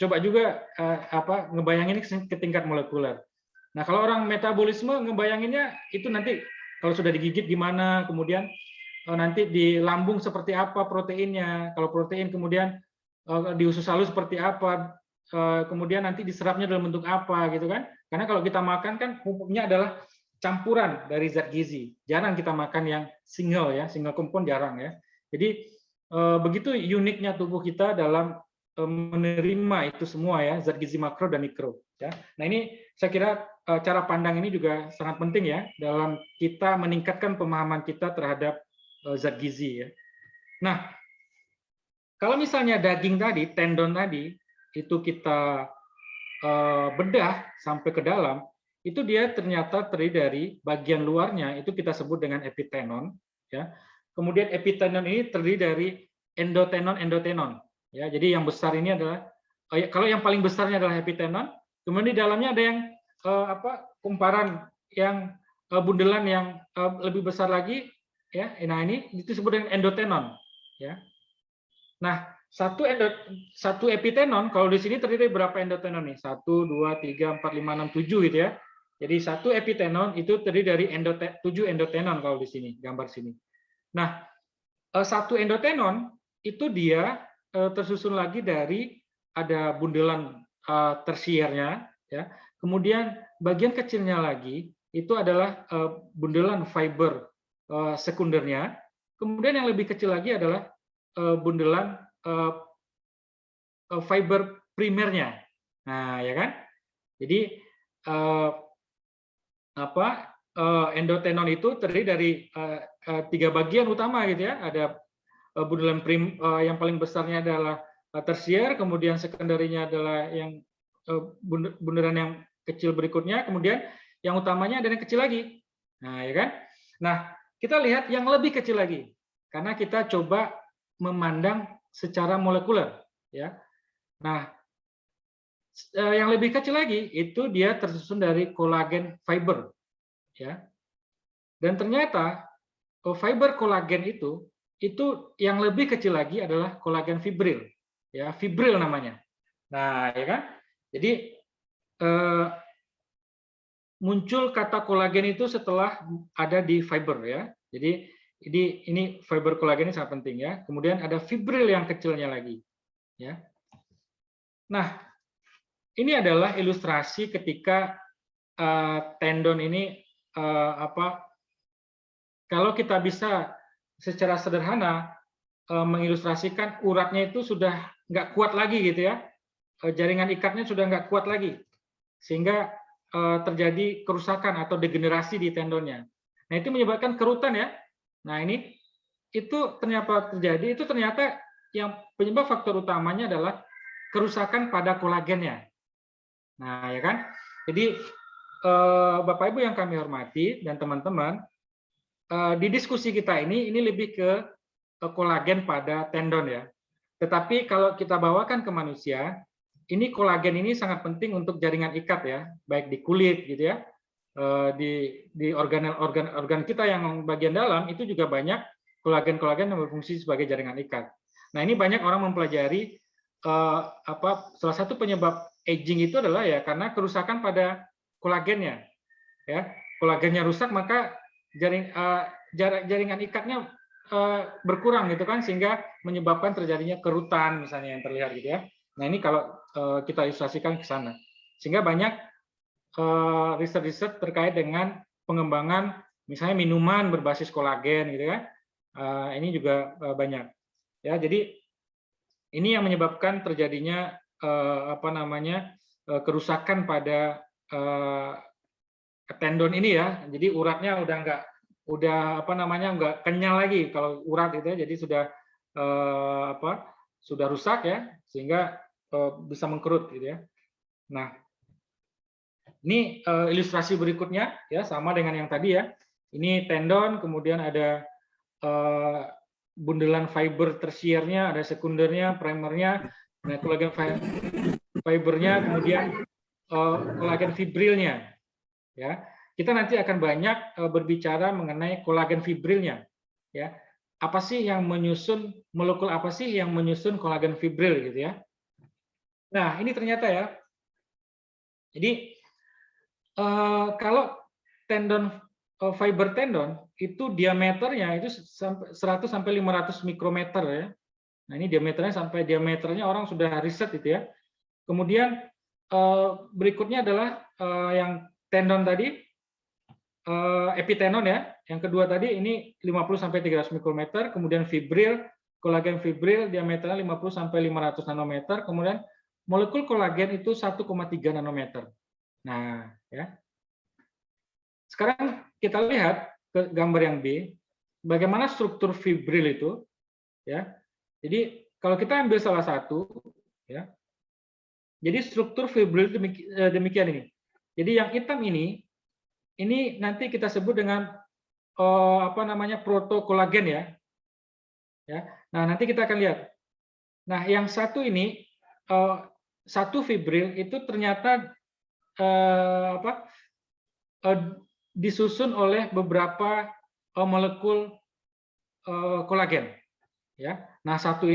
coba juga ngebayangin ke tingkat molekuler. Nah, kalau orang metabolisme ngebayanginnya itu nanti kalau sudah digigit gimana, kemudian nanti di lambung seperti apa proteinnya. Kalau protein kemudian di usus halus seperti apa, kemudian nanti diserapnya dalam bentuk apa gitu kan. Karena kalau kita makan kan umumnya adalah campuran dari zat gizi. Jarang kita makan yang single ya, single compound jarang ya. Jadi begitu uniknya tubuh kita dalam menerima itu semua ya, zat gizi makro dan mikro ya. Nah, ini saya kira cara pandang ini juga sangat penting ya dalam kita meningkatkan pemahaman kita terhadap zat gizi ya. Nah, kalau misalnya daging tadi, tendon tadi itu kita bedah sampai ke dalam, itu dia ternyata terdiri dari bagian luarnya itu kita sebut dengan epitenon ya. Kemudian epitenon ini terdiri dari endotenon. Ya, jadi yang besar ini adalah kalau yang paling besarnya adalah epitenon, kemudian di dalamnya ada yang kumparan yang bundelan yang lebih besar lagi ya. Nah, ini disebut dengan endotenon ya. Nah, satu epitenon kalau di sini terdiri dari berapa endotenon nih? 1 2 3 4 5 6 7 gitu ya. Jadi satu epitenon itu terdiri dari 7 endotenon kalau di sini, gambar sini. Nah, satu endotenon itu dia tersusun lagi dari ada bundelan tersiernya ya. Kemudian bagian kecilnya lagi itu adalah bundelan fiber sekundernya. Kemudian yang lebih kecil lagi adalah bundelan fiber primernya. Nah, ya kan? Jadi endotenon itu terdiri dari 3 bagian utama gitu ya. Ada bundelan yang paling besarnya adalah tersier, kemudian sekunderinya adalah yang bundelan yang kecil berikutnya, kemudian yang utamanya ada yang kecil lagi. Nah, ya kan? Nah, kita lihat yang lebih kecil lagi, karena kita coba memandang secara molekuler, ya. Nah, yang lebih kecil lagi itu dia tersusun dari kolagen fiber, ya. Dan ternyata fiber kolagen itu yang lebih kecil lagi adalah kolagen fibril, ya, fibril namanya. Nah, ya kan? Jadi muncul kata kolagen itu setelah ada di fiber, ya. Jadi ini fiber kolagen ini sangat penting, ya. Kemudian ada fibril yang kecilnya lagi, ya. Nah, ini adalah ilustrasi ketika tendon ini kalau kita bisa secara sederhana mengilustrasikan uratnya itu sudah nggak kuat lagi gitu, ya. Jaringan ikatnya sudah nggak kuat lagi, sehingga terjadi kerusakan atau degenerasi di tendonnya. Nah, itu menyebabkan kerutan, ya. Nah, ini itu ternyata terjadi, itu ternyata yang penyebab faktor utamanya adalah kerusakan pada kolagennya. Nah, ya kan? Jadi Bapak Ibu yang kami hormati dan teman-teman, di diskusi kita ini lebih ke kolagen pada tendon, ya. Tetapi kalau kita bawakan ke manusia, ini kolagen ini sangat penting untuk jaringan ikat, ya, baik di kulit gitu, ya, di organ kita yang bagian dalam itu juga banyak kolagen-kolagen yang berfungsi sebagai jaringan ikat. Nah, ini banyak orang mempelajari salah satu penyebab aging itu adalah ya karena kerusakan pada kolagennya, ya. Kolagennya rusak maka jaringan ikatnya berkurang gitu kan, sehingga menyebabkan terjadinya kerutan misalnya yang terlihat gitu, ya. Nah, ini kalau kita ilustrasikan ke sana, sehingga banyak riset-riset terkait dengan pengembangan misalnya minuman berbasis kolagen gitu, kan. Ini juga banyak, ya. Jadi ini yang menyebabkan terjadinya kerusakan pada tendon ini, ya. Jadi uratnya udah nggak kenyal lagi kalau urat itu, ya. Jadi sudah rusak, ya, sehingga bisa mengkerut gitu, ya. Nah, ini ilustrasi berikutnya, ya, sama dengan yang tadi, ya. Ini tendon, kemudian ada bundelan fiber tersiernya, ada sekundernya, primernya, nah kolagen fibernya, kemudian kolagen fibrilnya, ya. Kita nanti akan banyak berbicara mengenai kolagen fibrilnya, ya. Apa sih yang menyusun molekul, apa sih yang menyusun kolagen fibril gitu, ya. Nah, ini ternyata, ya. Jadi kalau tendon fiber tendon itu diameternya itu 100 sampai 500 mikrometer, ya. Nah, ini diameternya orang sudah riset itu, ya. Kemudian berikutnya adalah yang tendon tadi, epitendon, ya. Yang kedua tadi ini 50 sampai 300 mikrometer, kemudian fibril, kolagen fibril diameternya 50 sampai 500 nanometer, kemudian molekul kolagen itu 1,3 nanometer. Nah, ya. Sekarang kita lihat ke gambar yang B, bagaimana struktur fibril itu, ya. Jadi kalau kita ambil salah satu, ya. Jadi struktur fibril demikian ini. Jadi yang hitam ini nanti kita sebut dengan protokolagen, ya. Ya. Nah, nanti kita akan lihat. Nah, yang satu ini satu fibril itu ternyata disusun oleh beberapa molekul kolagen, ya. Nah, satu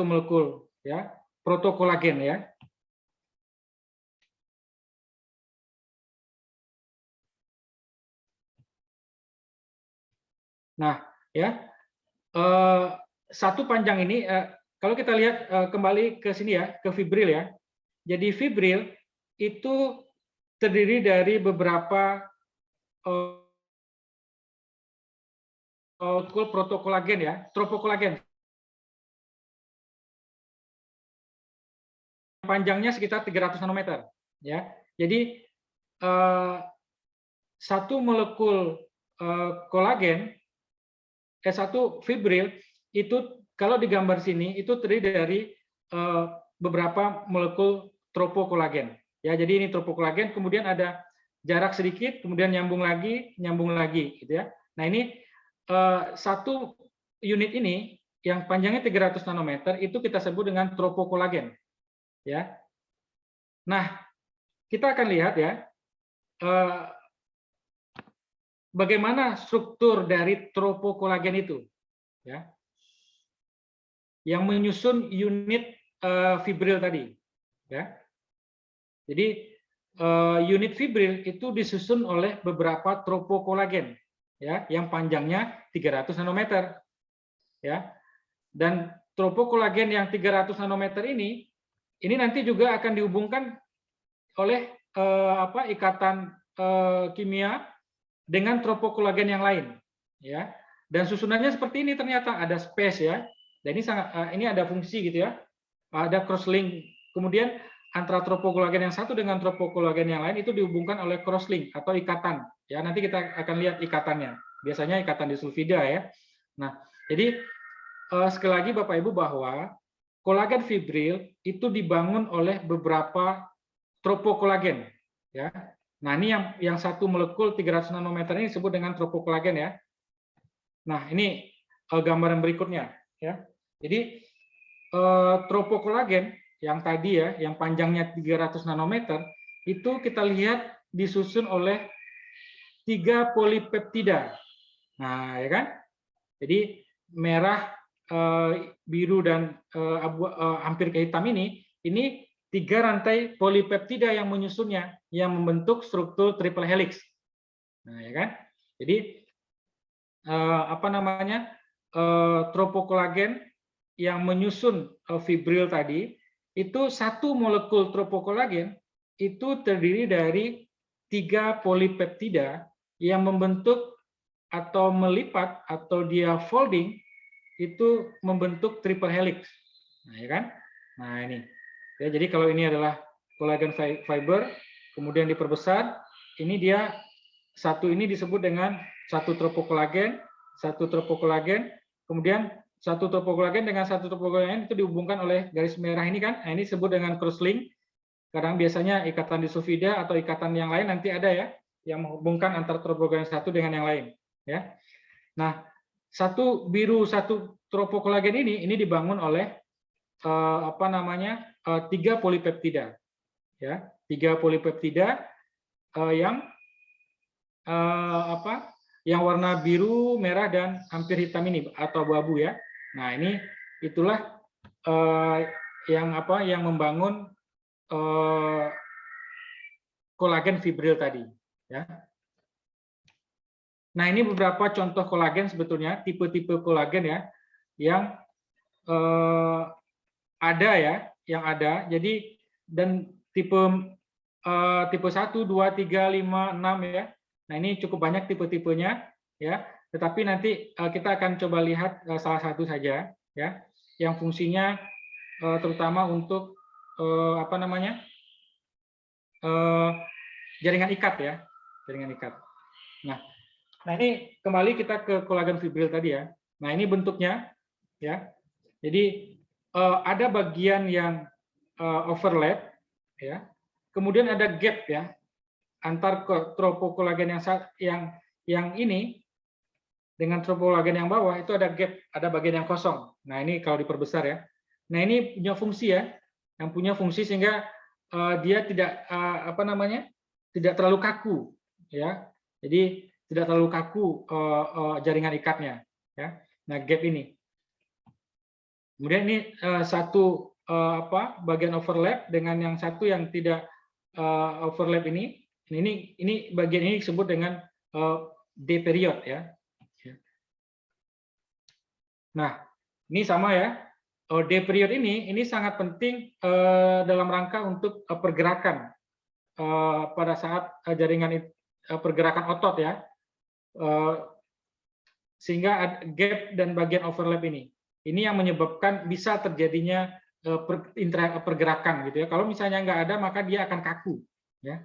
molekul, ya, protokolagen, ya. Nah, ya, satu panjang ini kalau kita lihat kembali ke sini, ya, ke fibril, ya. Jadi fibril itu terdiri dari beberapa protokolagen, ya, tropokolagen. Panjangnya sekitar 300 nanometer, ya. Jadi satu molekul kolagen, satu fibril itu kalau digambar sini itu terdiri dari beberapa molekul tropokolagen, ya. Jadi ini tropokolagen, kemudian ada jarak sedikit, kemudian nyambung lagi, gitu ya. Nah ini satu unit ini yang panjangnya 300 nanometer itu kita sebut dengan tropokolagen, ya. Nah kita akan lihat ya bagaimana struktur dari tropokolagen itu, ya, yang menyusun unit fibril tadi, ya. Jadi unit fibril itu disusun oleh beberapa tropokolagen, ya, yang panjangnya 300 nanometer, ya. Dan tropokolagen yang 300 nanometer ini nanti juga akan dihubungkan oleh ikatan kimia dengan tropokolagen yang lain, ya. Dan susunannya seperti ini, ternyata ada space, ya. Dan ini ada fungsi gitu ya. Ada crosslink. Kemudian antara tropokolagen yang satu dengan tropokolagen yang lain itu dihubungkan oleh crosslink atau ikatan. Ya, nanti kita akan lihat ikatannya. Biasanya ikatan disulfida, ya. Nah, jadi sekali lagi Bapak Ibu bahwa kolagen fibril itu dibangun oleh beberapa tropokolagen, ya. Nah, ini yang satu molekul 300 nanometer ini disebut dengan tropokolagen, ya. Nah, ini gambaran berikutnya, ya. Jadi tropokolagen yang tadi, ya, yang panjangnya 300 nanometer itu kita lihat disusun oleh 3 polipeptida. Nah, ya kan? Jadi merah, biru dan hampir ke hitam ini 3 rantai polipeptida yang menyusunnya, yang membentuk struktur triple helix. Nah, ya kan? Jadi tropokolagen yang menyusun fibril tadi itu satu molekul tropokolagen itu terdiri dari 3 polipeptida yang membentuk atau melipat atau dia folding itu membentuk triple helix. Nah, ya kan? Nah, ini. Ya, jadi kalau ini adalah kolagen fiber, kemudian diperbesar, ini dia satu ini disebut dengan satu tropokolagen, kemudian satu tropokolagen dengan satu tropokolagen itu dihubungkan oleh garis merah ini kan. Nah, ini disebut dengan crosslink. Kadang biasanya ikatan disulfida atau ikatan yang lain nanti ada, ya, yang menghubungkan antara tropokolagen satu dengan yang lain, ya. Nah, satu biru satu tropokolagen ini dibangun oleh 3 polipeptida, ya, 3 polipeptida yang warna biru, merah, dan hampir hitam ini atau abu-abu, ya. Nah, ini itulah yang membangun kolagen fibril tadi, ya. Nah, ini beberapa contoh kolagen sebetulnya, tipe-tipe kolagen, ya, yang ada, ya, yang ada. Jadi dan tipe 1, 2, 3, 5, 6, ya. Nah, ini cukup banyak tipe-tipenya, ya. Tetapi nanti kita akan coba lihat salah satu saja, ya, yang fungsinya terutama untuk jaringan ikat, ya, jaringan ikat. Nah, ini kembali kita ke kolagen fibril tadi, ya. Nah, ini bentuknya, ya. Jadi ada bagian yang overlap, ya. Kemudian ada gap, ya, antar tropokolagen yang ini dengan tropokolagen yang bawah itu ada gap, ada bagian yang kosong. Nah, ini kalau diperbesar, ya. Nah, ini punya fungsi, ya, yang punya fungsi sehingga dia tidak tidak terlalu kaku, ya. Jadi tidak terlalu kaku jaringan ikatnya, ya. Nah, gap ini. Kemudian ini satu bagian overlap dengan yang satu yang tidak overlap ini. Ini bagian ini disebut dengan D period, ya. Nah, ini sama, ya. D period ini sangat penting dalam rangka untuk pergerakan pada saat jaringan pergerakan otot, ya. Sehingga gap dan bagian overlap ini yang menyebabkan bisa terjadinya pergerakan, gitu ya. Kalau misalnya nggak ada, maka dia akan kaku, ya.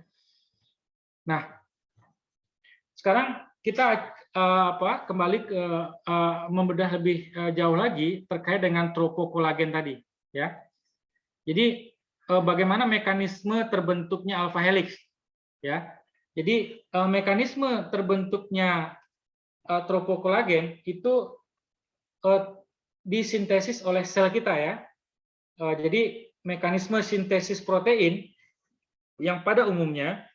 Nah, sekarang kita kembali ke membedah lebih jauh lagi terkait dengan tropokolagen tadi, ya. Jadi bagaimana mekanisme terbentuknya alpha helix, ya. Jadi mekanisme terbentuknya tropokolagen itu disintesis oleh sel kita ya. Jadi mekanisme sintesis protein yang pada umumnya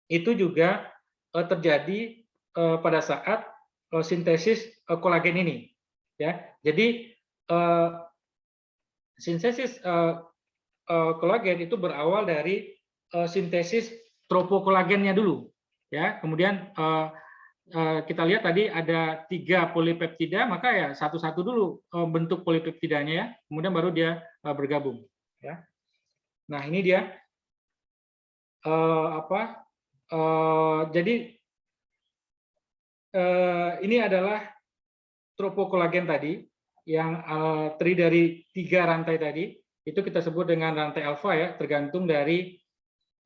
itu juga terjadi pada saat sintesis kolagen ini ya. Jadi sintesis kolagen itu berawal dari sintesis tropokolagennya dulu ya. Kemudian kita lihat tadi ada 3 polipeptida, maka ya satu-satu dulu bentuk polipeptidanya ya, kemudian baru dia bergabung ya. Nah, ini dia jadi ini adalah tropokolagen tadi yang terdiri dari 3 rantai tadi, itu kita sebut dengan rantai alfa ya, tergantung dari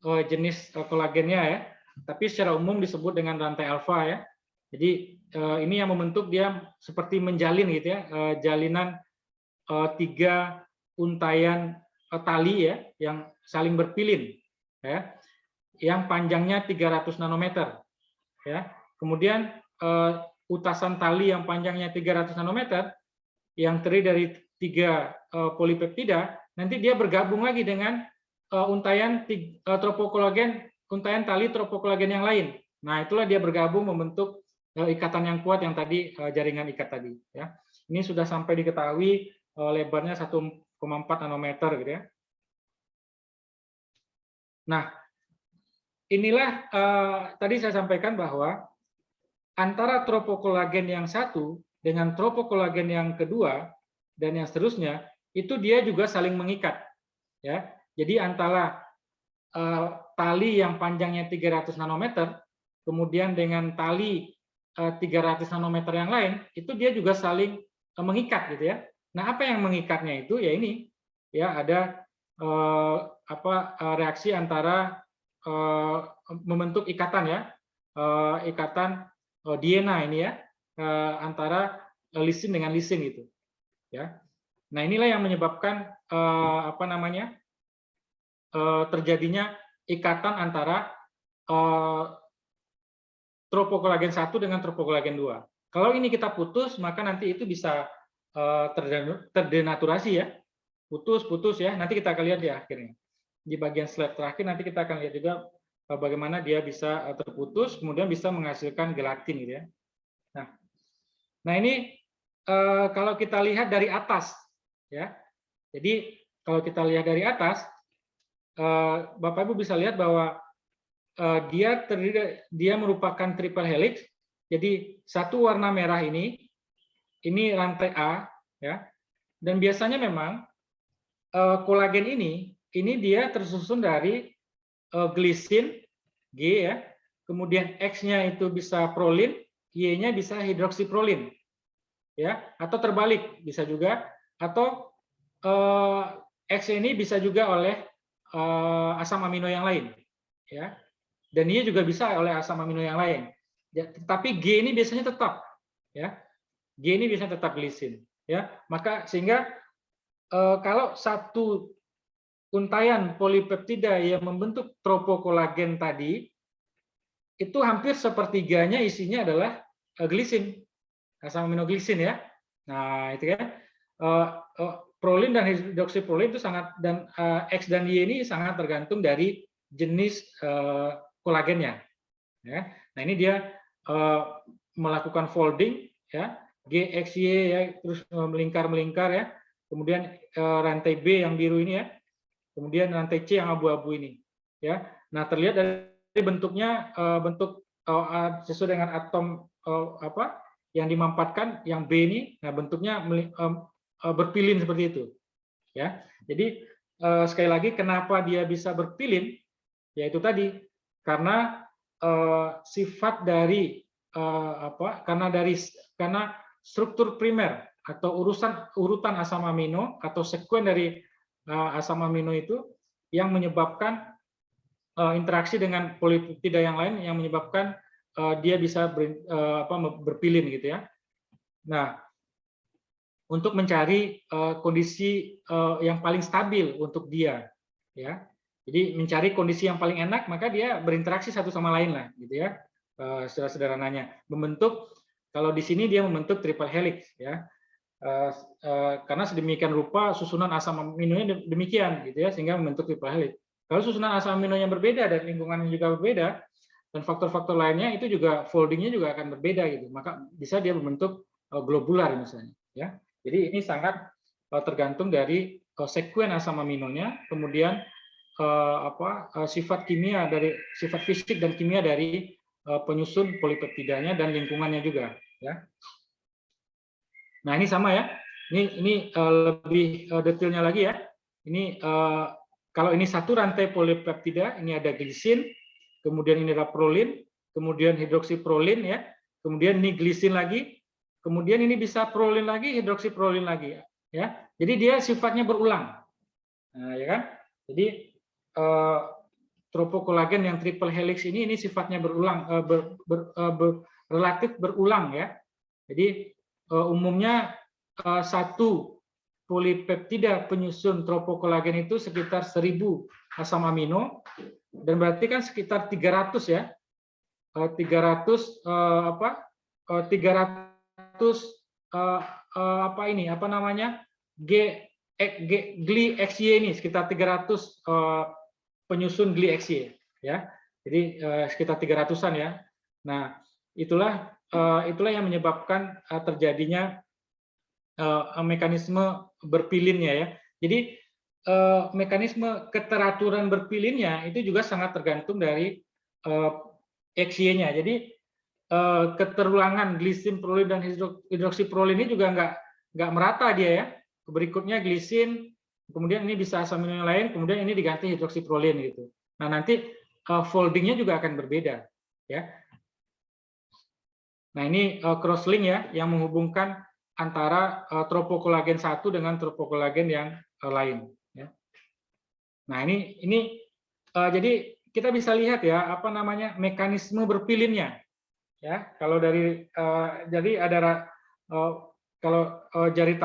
jenis kolagennya ya. Tapi secara umum disebut dengan rantai alfa ya. Jadi ini yang membentuk dia seperti menjalin gitu ya, jalinan 3 untaian tali ya yang saling berpilin ya, yang panjangnya 300 nanometer ya. Kemudian utasan tali yang panjangnya 300 nanometer yang terdiri dari 3 polipeptida, nanti dia bergabung lagi dengan untaian tropokolagen, untaian tali tropokolagen yang lain. Nah, itulah dia bergabung membentuk ikatan yang kuat yang tadi jaringan ikat tadi ya. Ini sudah sampai diketahui lebarnya 1,4 nanometer gitu ya. Nah, inilah tadi saya sampaikan bahwa antara tropokolagen yang satu dengan tropokolagen yang kedua dan yang seterusnya itu dia juga saling mengikat ya. Jadi antara tali yang panjangnya 300 nanometer kemudian dengan tali 300 nanometer yang lain itu dia juga saling mengikat gitu ya. Nah, apa yang mengikatnya itu ya ini ya, ada reaksi antara membentuk ikatan ya, ikatan DNA ini ya, antara lisin dengan lisin gitu ya. Nah, inilah yang menyebabkan terjadinya ikatan antara tropokolagen 1 dengan tropokolagen 2. Kalau ini kita putus, maka nanti itu bisa terdenaturasi ya. Putus ya. Nanti kita akan lihat di akhirnya. Di bagian slide terakhir nanti kita akan lihat juga bagaimana dia bisa terputus, kemudian bisa menghasilkan gelatin gitu ya. Nah ini kalau kita lihat dari atas ya. Jadi kalau kita lihat dari atas, Bapak Ibu bisa lihat bahwa dia merupakan triple helix. Jadi satu warna merah ini rantai A ya. Dan biasanya memang kolagen ini dia tersusun dari glisin G ya. Kemudian X-nya itu bisa prolin, Y-nya bisa hidroksiprolin. Ya, atau terbalik bisa juga, atau X ini bisa juga oleh asam amino yang lain ya. Dan ini juga bisa oleh asam amino yang lain. Ya, tetapi G ini biasanya tetap, ya. G ini biasanya tetap glisin, ya. Maka sehingga kalau satu untaian polipeptida yang membentuk tropokolagen tadi, itu hampir sepertiganya isinya adalah glisin, asam amino glisin ya. Nah itu kan prolin dan hidroksiprolin itu sangat, dan X dan Y ini sangat tergantung dari jenis kolagennya. Ya. Nah ini dia melakukan folding, ya, GXY ya, terus melingkar ya. Kemudian rantai B yang biru ini ya. Kemudian rantai C yang abu-abu ini. Ya. Nah terlihat dari bentuknya bentuk sesuai dengan atom yang dimampatkan, yang B ini, nah bentuknya berpilin seperti itu. Ya. Jadi sekali lagi kenapa dia bisa berpilin? Yaitu tadi karena sifat dari karena struktur primer atau urutan asam amino atau sekuen dari asam amino itu yang menyebabkan interaksi dengan polipeptida yang lain yang menyebabkan dia bisa berpilin gitu ya. Nah, untuk mencari kondisi yang paling stabil untuk dia, ya. Jadi mencari kondisi yang paling enak, maka dia berinteraksi satu sama lain lah, gitu ya. Secara sederhananya, membentuk, kalau di sini dia membentuk triple helix, ya. Karena sedemikian rupa susunan asam aminonya demikian, gitu ya, sehingga membentuk triple helix. Kalau susunan asam aminonya berbeda dan lingkungannya juga berbeda, dan faktor-faktor lainnya itu juga foldingnya juga akan berbeda, gitu. Maka bisa dia membentuk globular misalnya, ya. Jadi ini sangat tergantung dari sekuen asam aminonya, kemudian sifat kimia dari sifat fisik dan kimia dari penyusun polipeptidanya dan lingkungannya juga, ya. Nah, ini sama ya. Ini lebih detailnya lagi ya. Ini kalau ini satu rantai polipeptida, ini ada glisin, kemudian ini ada prolin, kemudian hidroksiprolin ya. Kemudian ini glisin lagi, kemudian ini bisa prolin lagi, hidroksiprolin lagi ya. Jadi dia sifatnya berulang. Nah, ya kan? Jadi tropokolagen yang triple helix ini sifatnya berulang, relatif berulang ya. Jadi umumnya satu polipeptida penyusun tropokolagen itu sekitar 1000 asam amino, dan berarti kan sekitar 300 ya. 300 GLI-XY ini sekitar 300 penyusun GLI-XY ya. Jadi sekitar 300-an ya. Nah, itulah yang menyebabkan terjadinya mekanisme berpilinnya ya. Jadi mekanisme keteraturan berpilinnya itu juga sangat tergantung dari XY-nya. Jadi keterulangan glisin, prolin dan hidroksiprolin ini juga nggak merata dia ya. Berikutnya glisin, kemudian ini bisa asam amino yang lain, kemudian ini diganti hidroksiprolin gitu. Nah, nanti foldingnya juga akan berbeda ya. Nah, ini crosslink ya yang menghubungkan antara tropokolagen 1 dengan tropokolagen yang lain ya. Nah, ini jadi kita bisa lihat ya apa namanya mekanisme berpilinnya ya. Kalau dari jadi ada kalau jari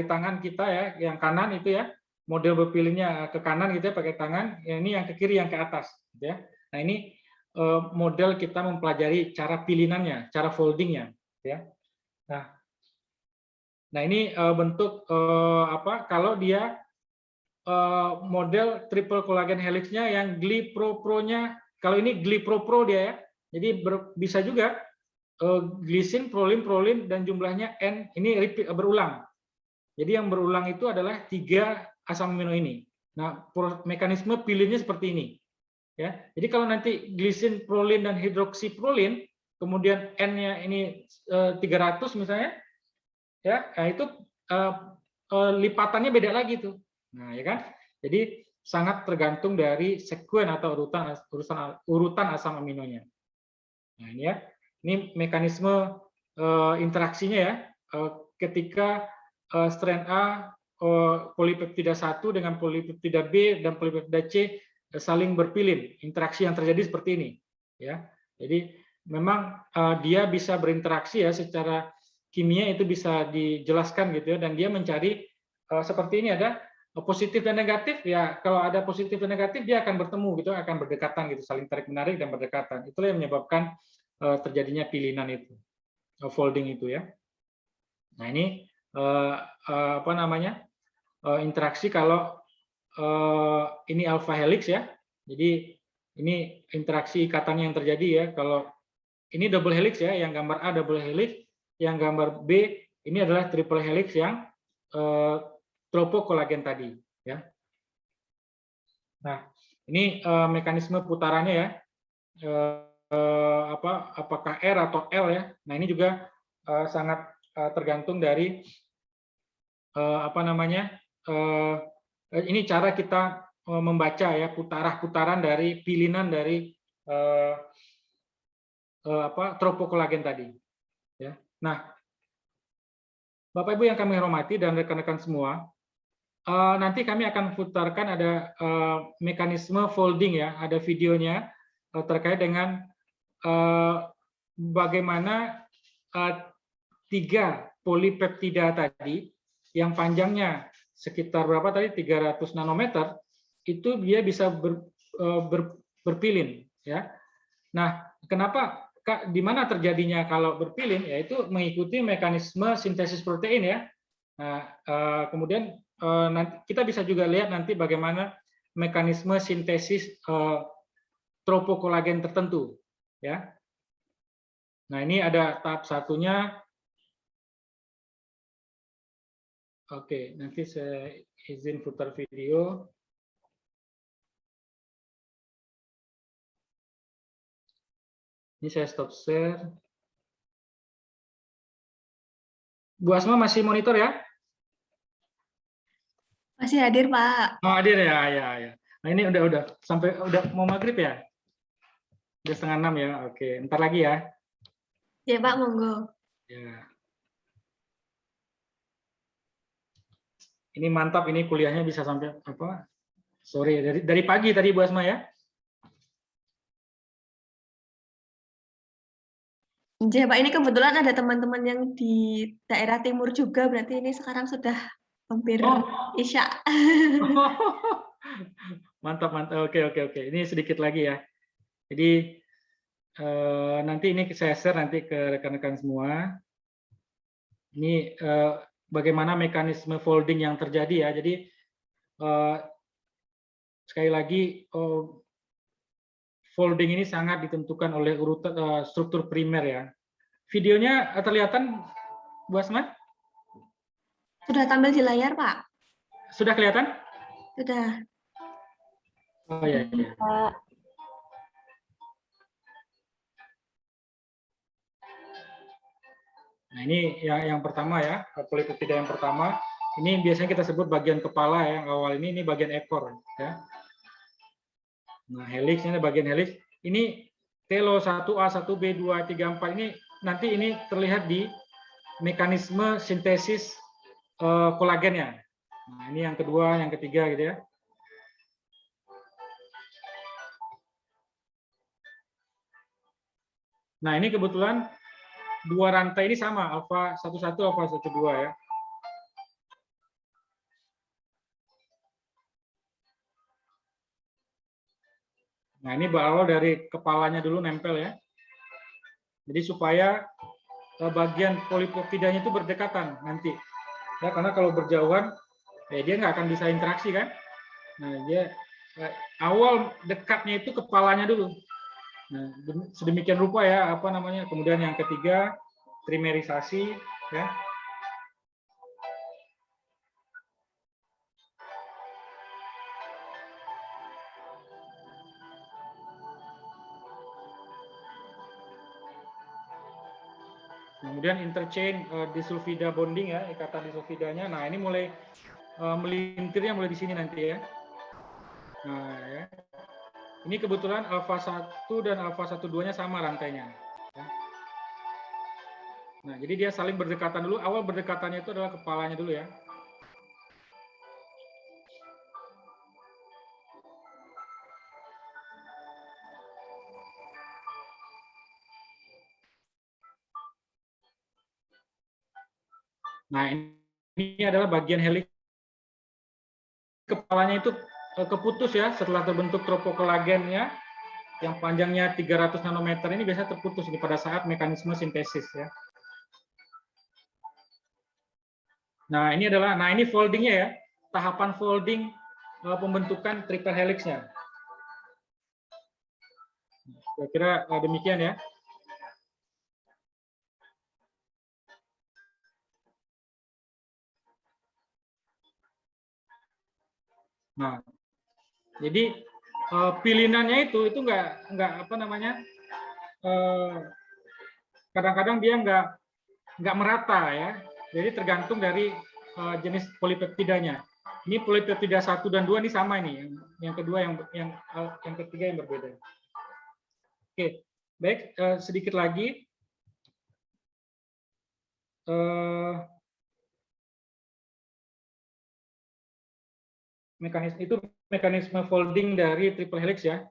tangan kita ya yang kanan itu ya, model berpilinnya ke kanan gitu ya pakai tangan, ini yang ke kiri yang ke atas gitu ya. Nah, ini model kita mempelajari cara pilinannya, cara foldingnya ya. Nah, ini bentuk kalau dia model triple collagen helixnya yang GLI-Pro-Pro-nya, kalau ini GLI-Pro-Pro dia ya. Jadi bisa juga glisin, prolin, dan jumlahnya N ini berulang. Jadi yang berulang itu adalah 3 asam amino ini. Nah, mekanisme pilinnya seperti ini. Ya. Jadi kalau nanti glisin, prolin, dan hidroksiprolin, kemudian N-nya ini 300 misalnya, ya, nah itu lipatannya beda lagi tuh. Nah, ya kan? Jadi sangat tergantung dari sekuen atau urutan asam aminonya. Nah, ini ya. Ini mekanisme interaksinya ya. Ketika strand A polipeptida 1 dengan polipeptida B dan polipeptida C saling berpilin, interaksi yang terjadi seperti ini ya. Jadi memang dia bisa berinteraksi ya secara kimia, itu bisa dijelaskan gitu ya, dan dia mencari seperti ini ada positif dan negatif ya. Kalau ada positif dan negatif dia akan bertemu gitu, akan berdekatan gitu, saling tarik menarik dan berdekatan. Itulah yang menyebabkan terjadinya pilinan itu, folding itu ya. Nah, ini interaksi kalau ini alpha helix ya. Jadi ini interaksi ikatan yang terjadi ya. Kalau ini double helix ya, yang gambar A double helix, yang gambar B ini adalah triple helix yang tropokolagen tadi ya. Nah, ini mekanisme putarannya ya. Apakah R atau L ya. Nah, ini juga sangat tergantung dari ini cara kita membaca ya putaran dari pilinan dari tropokolagen tadi ya. Nah, Bapak Ibu yang kami hormati dan rekan-rekan semua, nanti kami akan putarkan ada mekanisme folding ya, ada videonya terkait dengan bagaimana 3 polipeptida tadi yang panjangnya sekitar berapa tadi 300 nanometer itu dia bisa berpilin, ya. Nah, kenapa di mana terjadinya kalau berpilin? Yaitu mengikuti mekanisme sintesis protein, ya. Nah, kemudian nanti kita bisa juga lihat nanti bagaimana mekanisme sintesis tropokolagen tertentu, ya. Nah, ini ada tahap satunya. Oke, nanti saya izin putar video. Ini saya stop share. Bu Asma masih monitor ya? Masih hadir, Pak. Oh, hadir ya, ya, ya. Nah, ini udah sampai udah mau maghrib ya? Udah 5:30 ya. Oke, ntar lagi ya. Ya, Pak, monggo. Ya. Ini mantap, ini kuliahnya bisa sampai apa? Sore dari pagi tadi Bu Asma ya? Ya, Pak, ini kebetulan ada teman-teman yang di daerah timur juga, berarti ini sekarang sudah hampir Isya. Mantap, mantap. Oke, oke, oke. Ini sedikit lagi ya. Jadi nanti ini saya share nanti ke rekan-rekan semua. Ini bagaimana mekanisme folding yang terjadi ya. Jadi sekali lagi folding ini sangat ditentukan oleh urutan struktur primer ya. Videonya terlihatan, Bu Asma? Sudah tampil di layar, Pak? Sudah kelihatan? Sudah. Oh ya. Pak. Nah, ini yang pertama ya, polipeptida yang pertama. Ini biasanya kita sebut bagian kepala ya, yang awal ini bagian ekor ya. Nah, helix ini bagian helix. Ini telo 1A, 1B, 2, 3, 4 ini nanti ini terlihat di mekanisme sintesis kolagennya. Nah, ini yang kedua, yang ketiga gitu ya. Nah, ini kebetulan dua rantai ini sama, alfa 11, alfa 12 ya. Nah, ini berawal dari kepalanya dulu nempel ya. Jadi supaya bagian polipeptidanya itu berdekatan nanti. Ya, karena kalau berjauhan, dia nggak akan bisa interaksi kan. Nah, dia awal dekatnya itu kepalanya dulu. Nah, sedemikian rupa ya, apa namanya. Kemudian yang ketiga, trimerisasi ya. Kemudian interchain disulfida bonding ya, ikatan disulfidanya. Nah, ini mulai melintirnya mulai di sini nanti ya. Nah, ya. Ini kebetulan alfa 1 dan alfa 12-nya sama rantainya. Ya. Nah, jadi dia saling berdekatan dulu. Awal berdekatannya itu adalah kepalanya dulu ya. Nah, ini adalah bagian helix. Kepalanya itu keputus ya setelah terbentuk tropokolagennya yang panjangnya 300 nanometer ini biasanya terputus ini pada saat mekanisme sintesis ya. Nah, ini foldingnya ya, tahapan folding pembentukan triple helixnya. Saya kira demikian ya. Nah, jadi pilinannya itu nggak apa namanya, kadang-kadang dia nggak merata ya. Jadi tergantung dari jenis polipeptidanya. Ini polipeptida 1 dan 2 ini sama ini. Yang kedua yang ketiga yang berbeda. Oke, baik, sedikit lagi. Mekanisme folding dari triple helix ya.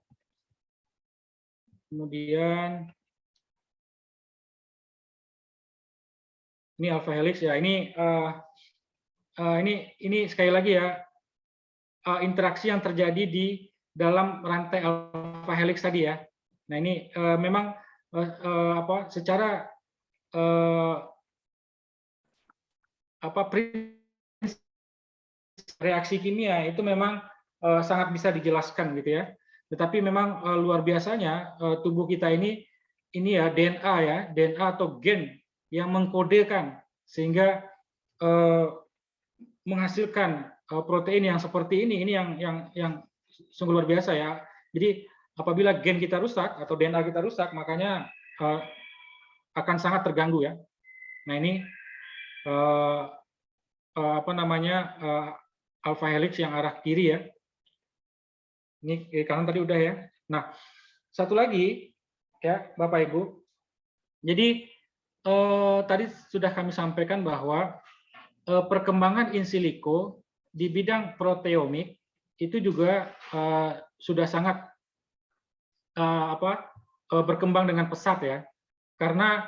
Kemudian ini alpha helix ya. Ini sekali lagi ya. interaksi yang terjadi di dalam rantai alpha helix tadi ya. Nah ini memang secara reaksi kimia itu memang sangat bisa dijelaskan gitu ya. Tetapi memang luar biasanya tubuh kita ini ya DNA atau gen yang mengkodekan sehingga menghasilkan protein yang seperti ini yang sungguh luar biasa ya. Jadi apabila gen kita rusak atau DNA kita rusak, makanya akan sangat terganggu ya. Nah ini alpha helix yang arah kiri ya. Ini kiri kanan tadi udah ya. Nah satu lagi ya Bapak Ibu. Jadi tadi sudah kami sampaikan bahwa perkembangan in silico di bidang proteomik itu juga sudah sangat berkembang dengan pesat ya. Karena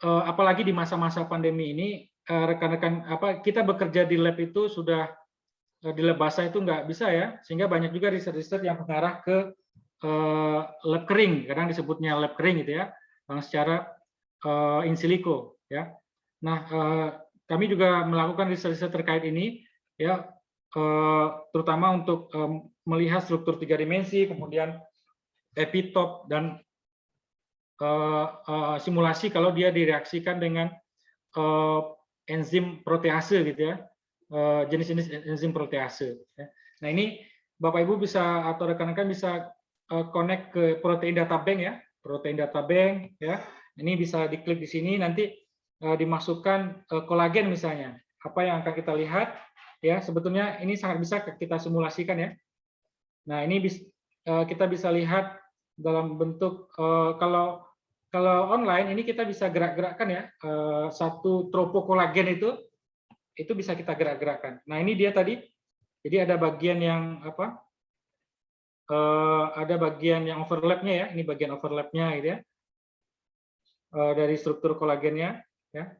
apalagi di masa-masa pandemi ini rekan-rekan kita bekerja di lab itu sudah di lab basah itu nggak bisa ya, sehingga banyak juga riset-riset yang mengarah ke lab kering, kadang disebutnya lab kering gitu ya, secara in silico ya. Nah kami juga melakukan riset-riset terkait ini ya, terutama untuk melihat struktur 3 dimensi, kemudian epitop dan simulasi kalau dia direaksikan dengan enzim protease gitu ya, jenis-jenis enzim protease. Nah ini Bapak Ibu bisa atau rekan-rekan bisa connect ke protein data bank ya, protein data bank ya. Ini bisa diklik di sini, nanti dimasukkan kolagen misalnya. Apa yang akan kita lihat ya, sebetulnya ini sangat bisa kita simulasikan ya. Nah ini kita bisa lihat dalam bentuk kalau online ini kita bisa gerak-gerakkan ya, satu tropokolagen itu bisa kita gerak-gerakkan. Nah ini dia tadi, jadi ada bagian yang ada bagian yang overlapnya ya, ini bagian overlapnya gitu ya, dari struktur kolagennya ya.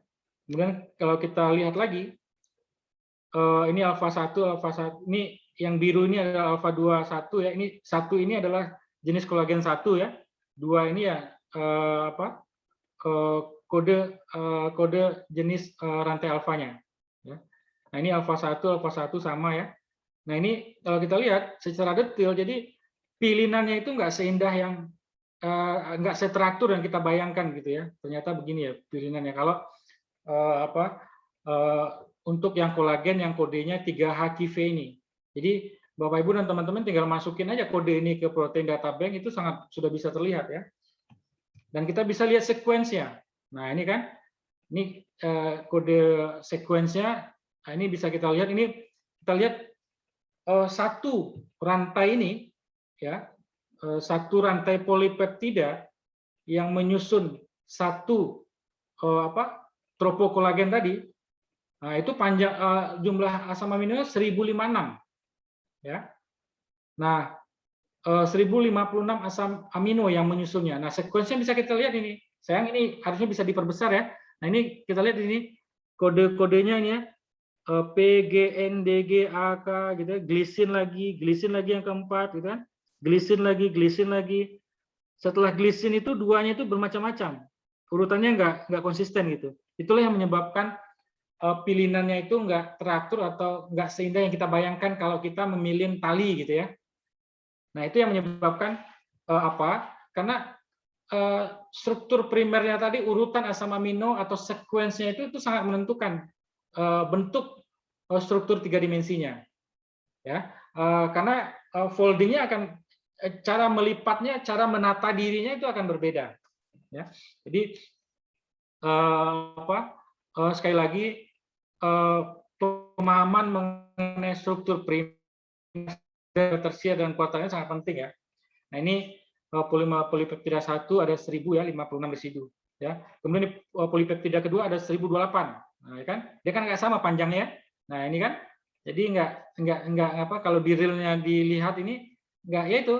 Kemudian kalau kita lihat lagi, ini alpha 1, ini yang biru ini adalah alpha 21 ya, ini 1 ini adalah jenis kolagen 1 ya, 2 ini ya kode jenis rantai alfanya ya. Nah ini alpha 1 sama ya. Nah ini kalau kita lihat secara detail, jadi pilinannya itu nggak seindah yang nggak seteratur yang kita bayangkan gitu ya. Ternyata begini ya pilinannya. Kalau untuk yang kolagen yang kodenya 3HQV ini. Jadi Bapak Ibu dan teman-teman tinggal masukin aja kode ini ke protein data bank, itu sangat sudah bisa terlihat ya. Dan kita bisa lihat sekuensnya. Nah ini kan, ini kode sekuensnya. Nah, ini bisa kita lihat. Ini kita lihat satu rantai ini, ya, satu rantai polipeptida yang menyusun satu tropokolagen tadi. Nah itu panjang jumlah asam aminonya 1056, ya. Nah 1056 asam amino yang menyusunnya. Nah, sekuensnya bisa kita lihat ini. Sayang ini harusnya bisa diperbesar ya. Nah, ini kita lihat ini kode-kodenya ini ya. PGNDGAK gitu ya. Glisin lagi yang keempat gitu kan. Glisin lagi. Setelah glisin itu duanya itu bermacam-macam. Urutannya nggak konsisten gitu. Itulah yang menyebabkan pilinannya itu nggak teratur atau nggak seindah yang kita bayangkan kalau kita memilih tali gitu ya. Nah, itu yang menyebabkan karena struktur primernya tadi, urutan asam amino atau sekuensnya itu sangat menentukan bentuk struktur 3 dimensinya. Ya, karena foldingnya akan, cara melipatnya, cara menata dirinya itu akan berbeda. Ya, jadi sekali lagi pemahaman mengenai struktur primer, tersier dan kuartalnya sangat penting ya. Nah ini polipeptida 1 ada 1000 ya, 56 residu ya. Kemudian polipeptida kedua ada 1028. Nah, ya kan? Dia kan nggak sama panjangnya. Nah, ini kan. Jadi nggak kalau di realnya dilihat ini nggak, ya itu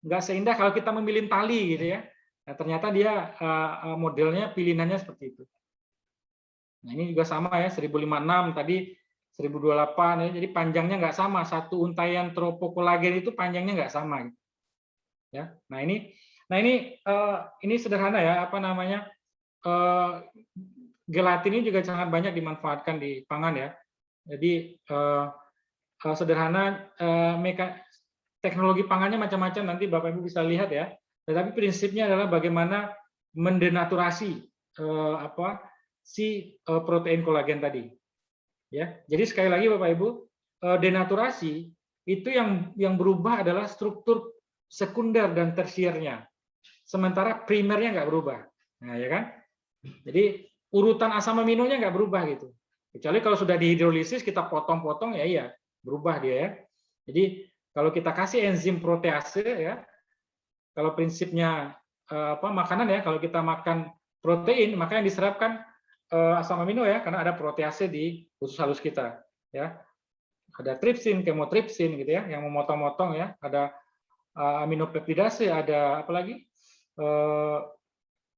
nggak seindah kalau kita memilih tali gitu ya. Nah, ternyata dia modelnya pilinannya seperti itu. Nah, ini juga sama ya, 1056 tadi 1028 ya. Jadi panjangnya nggak sama, satu untaian tropokolagen itu panjangnya nggak sama. Ya, nah ini sederhana ya, apa namanya, gelatin ini juga sangat banyak dimanfaatkan di pangan ya. Jadi sederhana, teknologi pangannya macam-macam, nanti Bapak Ibu bisa lihat ya. Tetapi prinsipnya adalah bagaimana mendenaturasi si protein kolagen tadi. Ya, jadi sekali lagi Bapak Ibu, denaturasi itu yang berubah adalah struktur sekunder dan tersiernya, sementara primernya nggak berubah. Nah, ya kan? Jadi urutan asam aminonya nggak berubah gitu. Kecuali kalau sudah dihidrolisis kita potong-potong ya iya berubah dia ya. Jadi kalau kita kasih enzim protease ya, kalau prinsipnya makanan ya, kalau kita makan protein maka yang diserapkan asam amino ya, karena ada protease di usus halus kita ya. Ada tripsin, kemotripsin gitu ya, yang memotong-motong ya. Ada aminopeptidase, ada apa lagi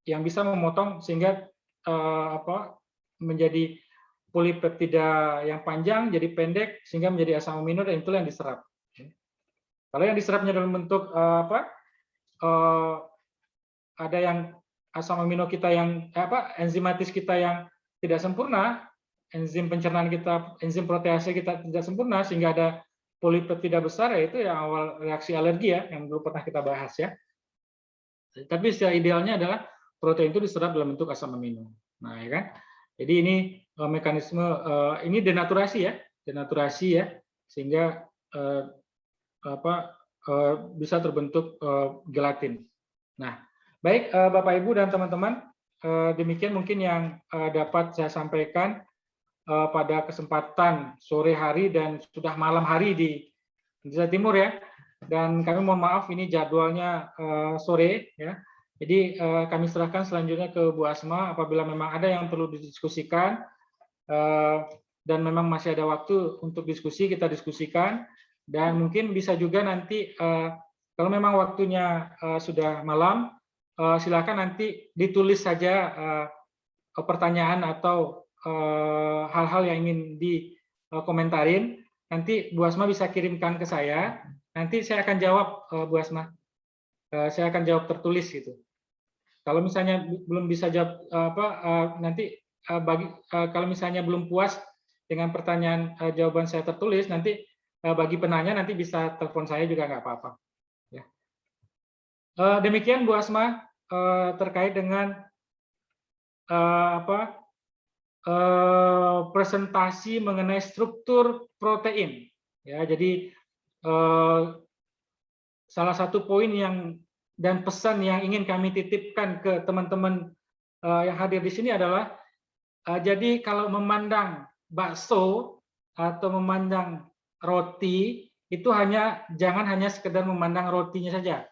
yang bisa memotong sehingga menjadi polipeptida yang panjang jadi pendek sehingga menjadi asam amino, dan itulah yang diserap. Kalau yang diserapnya dalam bentuk ada yang asam amino kita yang enzimatis kita yang tidak sempurna, enzim pencernaan kita, enzim protease kita tidak sempurna sehingga ada polipeptida besar, yaitu yang awal reaksi alergi ya, yang dulu pernah kita bahas ya. Tapi secara idealnya adalah protein itu diserap dalam bentuk asam amino. Nah, ya kan? Jadi ini mekanisme ini denaturasi ya, sehingga bisa terbentuk gelatin. Nah, baik Bapak Ibu dan teman-teman, demikian mungkin yang dapat saya sampaikan pada kesempatan sore hari dan sudah malam hari di Indonesia Timur ya. Dan kami mohon maaf ini jadwalnya sore ya. Jadi kami serahkan selanjutnya ke Bu Asma apabila memang ada yang perlu didiskusikan dan memang masih ada waktu untuk diskusi, kita diskusikan. Dan mungkin bisa juga nanti kalau memang waktunya sudah malam, silakan nanti ditulis saja pertanyaan atau hal-hal yang ingin dikomentarin. Nanti Bu Asma bisa kirimkan ke saya. Nanti saya akan jawab, Bu Asma. Saya akan jawab tertulis gitu. Kalau misalnya belum bisa jawab nanti kalau misalnya belum puas dengan pertanyaan jawaban saya tertulis, nanti bagi penanya nanti bisa telepon saya juga nggak apa-apa. Ya. Demikian Bu Asma terkait dengan presentasi mengenai struktur protein. Ya, jadi salah satu poin dan pesan yang ingin kami titipkan ke teman-teman yang hadir di sini adalah jadi kalau memandang bakso atau memandang roti itu jangan hanya sekedar memandang rotinya saja.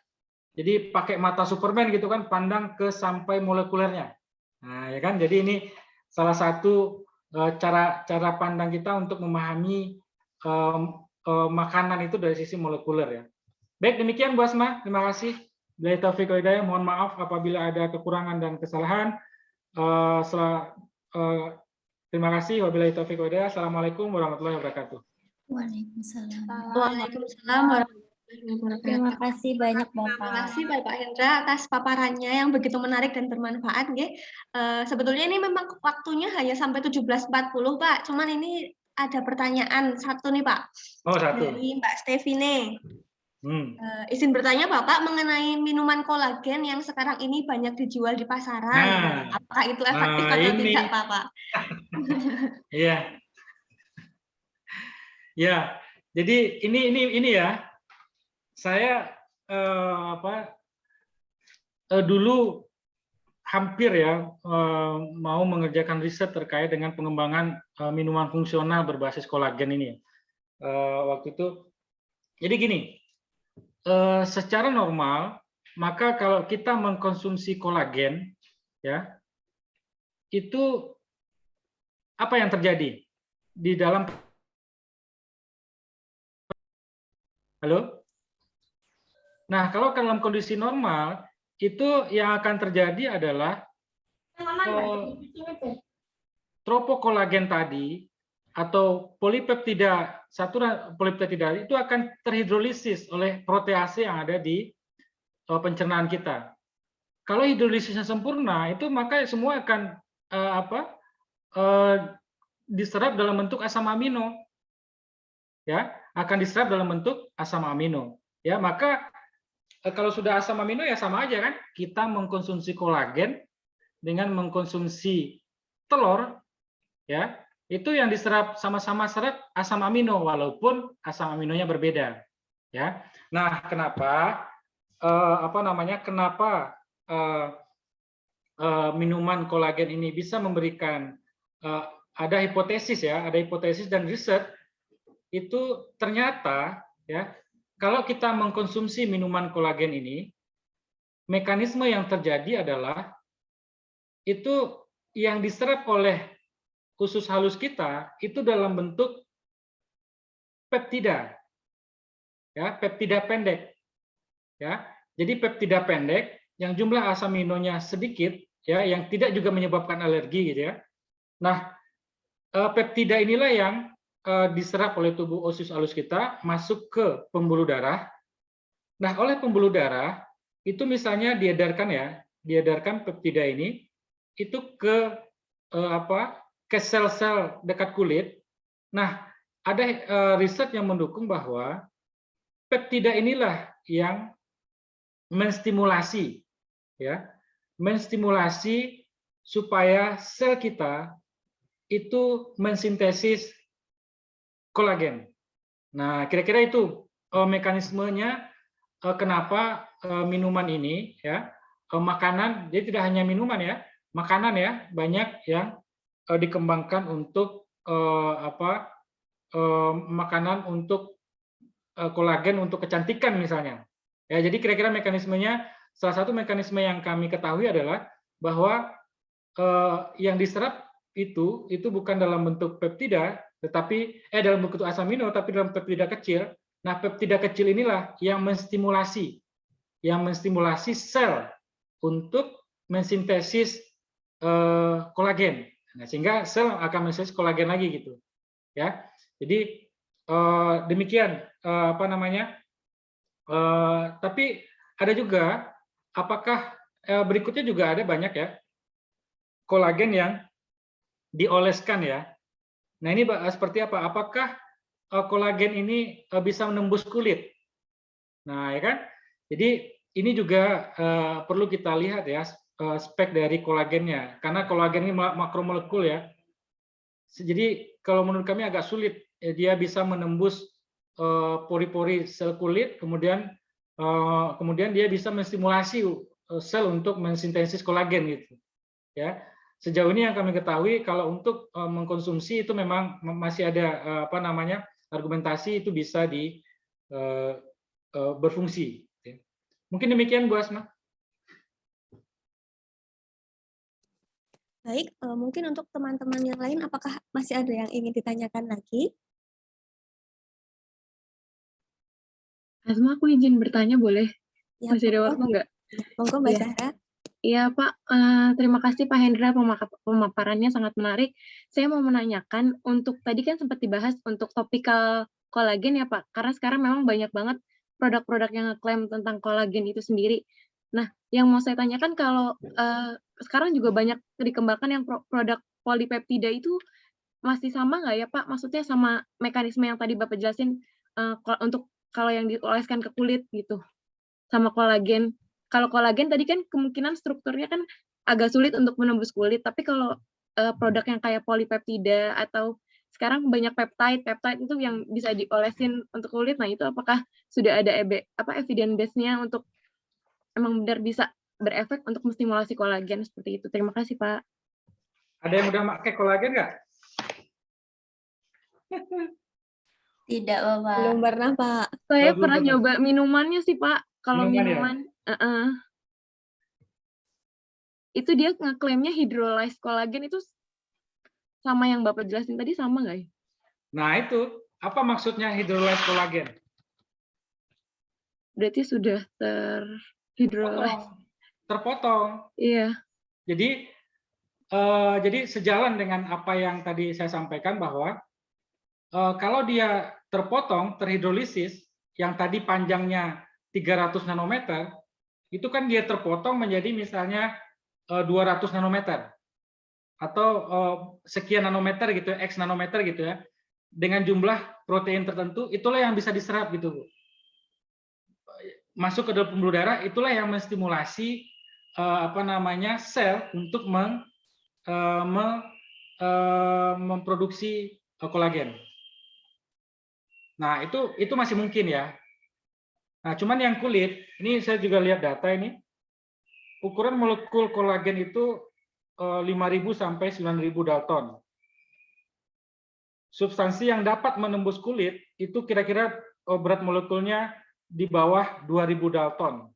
Jadi pakai mata Superman gitu kan, pandang ke sampai molekulernya. Nah, ya kan? Jadi ini salah satu cara pandang kita untuk memahami makanan itu dari sisi molekuler ya. Baik, demikian Bu Asma, terima kasih. Billahi taufiq wal hidayah, mohon maaf apabila ada kekurangan dan kesalahan. Terima kasih. Wabillahi taufiq wal hidayah. Assalamualaikum warahmatullahi wabarakatuh. Waalaikumsalam. Waalaikumsalam warahmatullahi wabarakatuh. Terima kasih banyak Bapak. Terima kasih Bapak Hendra atas paparannya yang begitu menarik dan bermanfaat. Sebetulnya ini memang waktunya hanya sampai 17.40 Pak. Cuman ini ada pertanyaan satu nih Pak. Oh, satu. Dari Mbak Stevine. Izin bertanya Bapak mengenai minuman kolagen yang sekarang ini banyak dijual di pasaran. Apakah itu efektif atau tidak Bapak? Iya. Ya, jadi ini ya. Saya dulu hampir ya mau mengerjakan riset terkait dengan pengembangan minuman fungsional berbasis kolagen ini. Waktu itu, jadi gini, secara normal maka kalau kita mengkonsumsi kolagen, ya, itu apa yang terjadi di dalam? Halo? Nah, kalau dalam kondisi normal, itu yang akan terjadi adalah tropokolagen tadi atau polipeptida, satu polipeptida itu akan terhidrolisis oleh protease yang ada di pencernaan kita. Kalau hidrolisisnya sempurna, itu maka semua akan diserap dalam bentuk asam amino, ya, akan diserap dalam bentuk asam amino, ya. Maka kalau sudah asam amino ya sama aja kan, kita mengkonsumsi kolagen dengan mengkonsumsi telur, ya, itu yang diserap sama-sama serap asam amino walaupun asam aminonya berbeda, ya. Nah, kenapa kenapa minuman kolagen ini bisa memberikan ada hipotesis, ya, ada hipotesis dan riset itu ternyata, ya, kalau kita mengkonsumsi minuman kolagen ini, mekanisme yang terjadi adalah itu yang diserap oleh usus halus kita itu dalam bentuk peptida, ya, peptida pendek, ya. Jadi peptida pendek yang jumlah asam aminonya sedikit, ya, yang tidak juga menyebabkan alergi, gitu ya. Nah, peptida inilah yang diserap oleh tubuh usus halus kita masuk ke pembuluh darah. Nah, oleh pembuluh darah itu misalnya diedarkan peptida ini itu ke ke sel-sel dekat kulit. Nah, ada riset yang mendukung bahwa peptida inilah yang menstimulasi, ya, menstimulasi supaya sel kita itu mensintesis kolagen. Nah, kira-kira itu mekanismenya kenapa minuman ini, ya, makanan, jadi tidak hanya minuman, ya, makanan, ya, banyak yang dikembangkan untuk makanan untuk kolagen untuk kecantikan misalnya. Ya, jadi kira-kira mekanismenya, salah satu mekanisme yang kami ketahui adalah bahwa yang diserap itu bukan dalam bentuk peptida, tetapi dalam bentuk asam amino, tapi dalam peptida kecil. Nah, peptida kecil inilah yang menstimulasi sel untuk mensintesis kolagen. Nah, sehingga sel akan mensintesis kolagen lagi, gitu, ya. Jadi demikian tapi ada juga, apakah berikutnya juga ada banyak, ya, kolagen yang dioleskan, ya. Nah, ini seperti apa? Apakah kolagen ini bisa menembus kulit? Nah, ya kan? Jadi ini juga perlu kita lihat, ya, spek dari kolagennya, karena kolagen ini makromolekul, ya. Jadi kalau menurut kami agak sulit, dia bisa menembus pori-pori sel kulit, kemudian dia bisa menstimulasi sel untuk mensintesis kolagen, gitu, ya. Sejauh ini yang kami ketahui, kalau untuk mengkonsumsi itu memang masih ada argumentasi itu bisa berfungsi. Mungkin demikian, Bu Asma. Baik, mungkin untuk teman-teman yang lain, apakah masih ada yang ingin ditanyakan lagi? Asma, aku izin bertanya boleh? Ya, Masih ada waktu nggak? Monggo, Mbak Iya. Zahra. Iya, Pak. Terima kasih Pak Hendra, pemaparannya sangat menarik. Saya mau menanyakan, untuk tadi kan sempat dibahas untuk topikal kolagen, ya Pak, karena sekarang memang banyak banget produk-produk yang ngeklaim tentang kolagen itu sendiri. Nah, yang mau saya tanyakan, kalau sekarang juga banyak dikembangkan yang produk polipeptida itu masih sama nggak ya Pak? Maksudnya sama mekanisme yang tadi Bapak jelasin, untuk kalau yang dioleskan ke kulit gitu, sama kolagen. Kalau kolagen tadi kan kemungkinan strukturnya kan agak sulit untuk menembus kulit, tapi kalau produk yang kayak polipeptida atau sekarang banyak peptide itu yang bisa diolesin untuk kulit. Nah, itu apakah sudah ada evidence base-nya untuk emang benar bisa berefek untuk menstimulasi kolagen seperti itu? Terima kasih, Pak. Ada yang udah pakai kolagen nggak? Tidak, Bapak. Belum pernah, Pak. Saya Belum pernah pernah. nyoba minumannya sih, Pak. Kalau Minuman, ya? minuman, itu dia ngeklaimnya hydrolyzed kolagen, itu sama yang Bapak jelasin tadi, sama nggak ya? Nah, itu apa maksudnya hydrolyzed kolagen? Berarti sudah terhidrolyze. Terpotong. Iya. Jadi sejalan dengan apa yang tadi saya sampaikan, bahwa kalau dia terhidrolisis, yang tadi panjangnya 300 nanometer, itu kan dia terpotong menjadi misalnya 200 nanometer atau sekian nanometer gitu, X nanometer gitu ya, dengan jumlah protein tertentu, itulah yang bisa diserap gitu, Bu. Masuk ke dalam pembuluh darah, itulah yang menstimulasi sel untuk memproduksi kolagen. Nah, itu masih mungkin ya. Nah, cuman yang kulit, ini saya juga lihat data ini, ukuran molekul kolagen itu 5.000 sampai 9.000 Dalton. Substansi yang dapat menembus kulit itu kira-kira berat molekulnya di bawah 2.000 Dalton.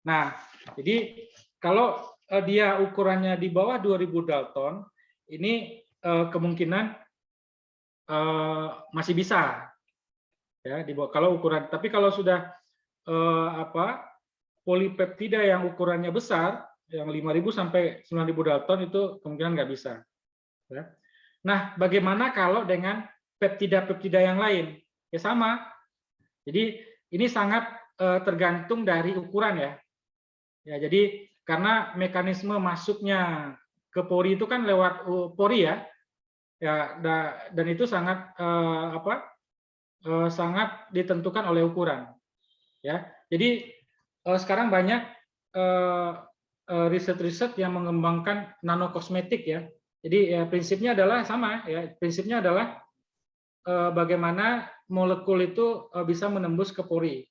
Nah, jadi kalau dia ukurannya di bawah 2.000 Dalton, ini kemungkinan masih bisa ya di bawah kalau ukuran. Tapi kalau sudah polipeptida yang ukurannya besar, yang 5.000 sampai 9.000 Dalton itu kemungkinan nggak bisa. Ya. Nah, bagaimana kalau dengan peptida-peptida yang lain? Ya sama. Jadi ini sangat tergantung dari ukuran ya. Ya, jadi karena mekanisme masuknya ke pori itu kan lewat pori ya. Ya, dan itu sangat sangat ditentukan oleh ukuran. Ya. Jadi sekarang banyak riset-riset yang mengembangkan nanokosmetik ya. Jadi ya, prinsipnya adalah sama ya. Prinsipnya adalah bagaimana molekul itu bisa menembus ke pori.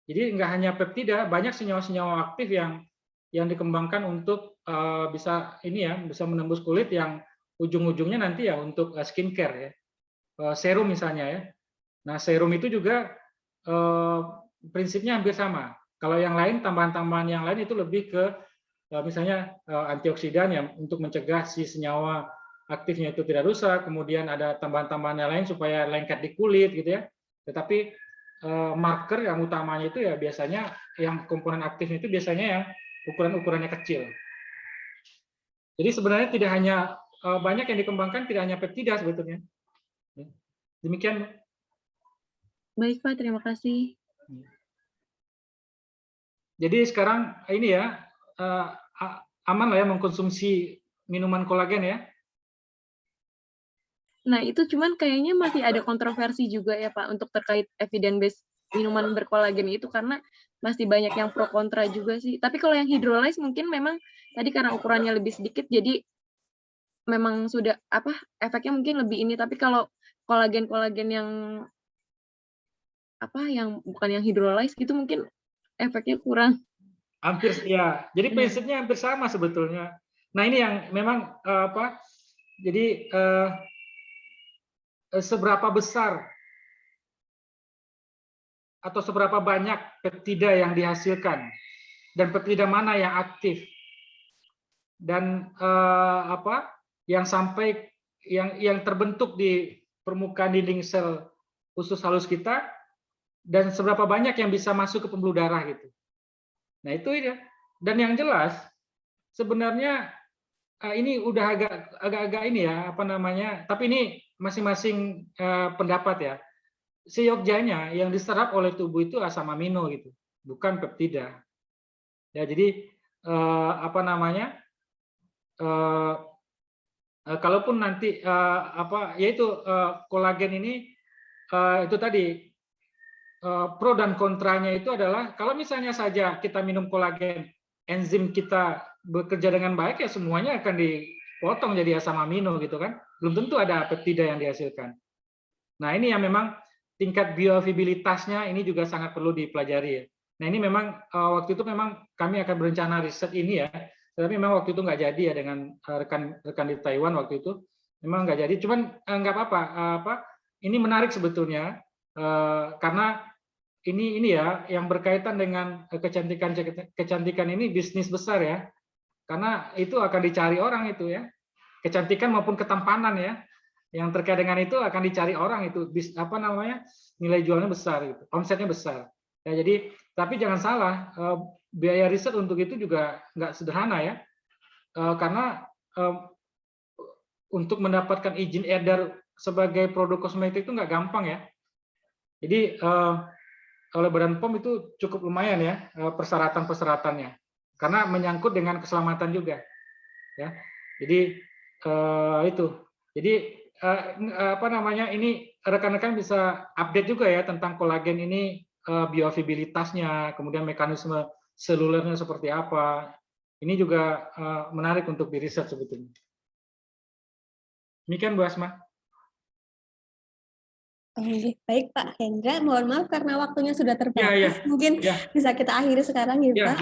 Jadi nggak hanya peptida, banyak senyawa-senyawa aktif yang dikembangkan untuk bisa bisa menembus kulit yang ujung-ujungnya nanti ya untuk skincare ya. Serum misalnya ya. Nah, serum itu juga prinsipnya hampir sama. Kalau yang lain, tambahan-tambahan yang lain itu lebih ke misalnya antioksidan ya untuk mencegah si senyawa aktifnya itu tidak rusak, kemudian ada tambahan-tambahan yang lain supaya lengket di kulit gitu ya. Tetapi marker yang utamanya itu ya biasanya yang komponen aktifnya itu biasanya yang ukurannya kecil. Jadi sebenarnya tidak hanya banyak yang dikembangkan, tidak hanya peptida sebetulnya. Demikian. Baik Pak, terima kasih. Jadi sekarang ini ya aman lah ya mengkonsumsi minuman kolagen ya. Nah, itu cuman kayaknya masih ada kontroversi juga ya Pak untuk terkait evidence based minuman berkolagen itu karena masih banyak yang pro kontra juga sih. Tapi kalau yang hydrolyze mungkin memang tadi karena ukurannya lebih sedikit jadi memang sudah efeknya mungkin lebih ini. Tapi kalau kolagen yang yang bukan yang hydrolyze gitu mungkin efeknya kurang. Hampir ya. Jadi prinsipnya hampir sama sebetulnya. Nah, ini yang memang jadi seberapa besar atau seberapa banyak peptida yang dihasilkan dan peptida mana yang aktif dan yang sampai yang terbentuk di permukaan dinding sel usus halus kita dan seberapa banyak yang bisa masuk ke pembuluh darah gitu. Nah, itu ya. Dan yang jelas sebenarnya ini udah agak ini ya tapi ini masing-masing pendapat ya. Seyogyanya yang diserap oleh tubuh itu asam amino gitu, bukan peptida. Ya, jadi kalaupun nanti yaitu kolagen ini itu tadi pro dan kontranya itu adalah kalau misalnya saja kita minum kolagen, enzim kita bekerja dengan baik ya semuanya akan dipotong jadi asam amino gitu kan. Belum tentu ada peptida yang dihasilkan. Nah, ini yang memang tingkat bioavailabilitasnya ini juga sangat perlu dipelajari ya. Nah, ini memang waktu itu memang kami akan berencana riset ini ya, tapi memang waktu itu nggak jadi ya dengan rekan di Taiwan waktu itu memang nggak jadi. Cuman nggak apa-apa. Ini menarik sebetulnya karena ini ya yang berkaitan dengan kecantikan ini bisnis besar ya, karena itu akan dicari orang itu ya, kecantikan maupun ketampanan ya. Yang terkait dengan itu akan dicari orang itu nilai jualnya besar gitu, omsetnya besar ya. Jadi tapi jangan salah, biaya riset untuk itu juga nggak sederhana ya, karena untuk mendapatkan izin edar sebagai produk kosmetik itu nggak gampang ya. Jadi oleh Badan POM itu cukup lumayan ya persyaratan-persyaratannya, karena menyangkut dengan keselamatan juga. Ya, jadi itu. Jadi apa namanya, ini rekan-rekan bisa update juga ya tentang kolagen ini, bioavailabilitasnya, kemudian mekanisme selulernya seperti apa. Ini juga menarik untuk diriset sebetulnya. Demikian Bu Asma. Oke, baik Pak Hendra, mohon maaf karena waktunya sudah terbatas. Ya. Mungkin bisa kita akhiri sekarang ya Pak.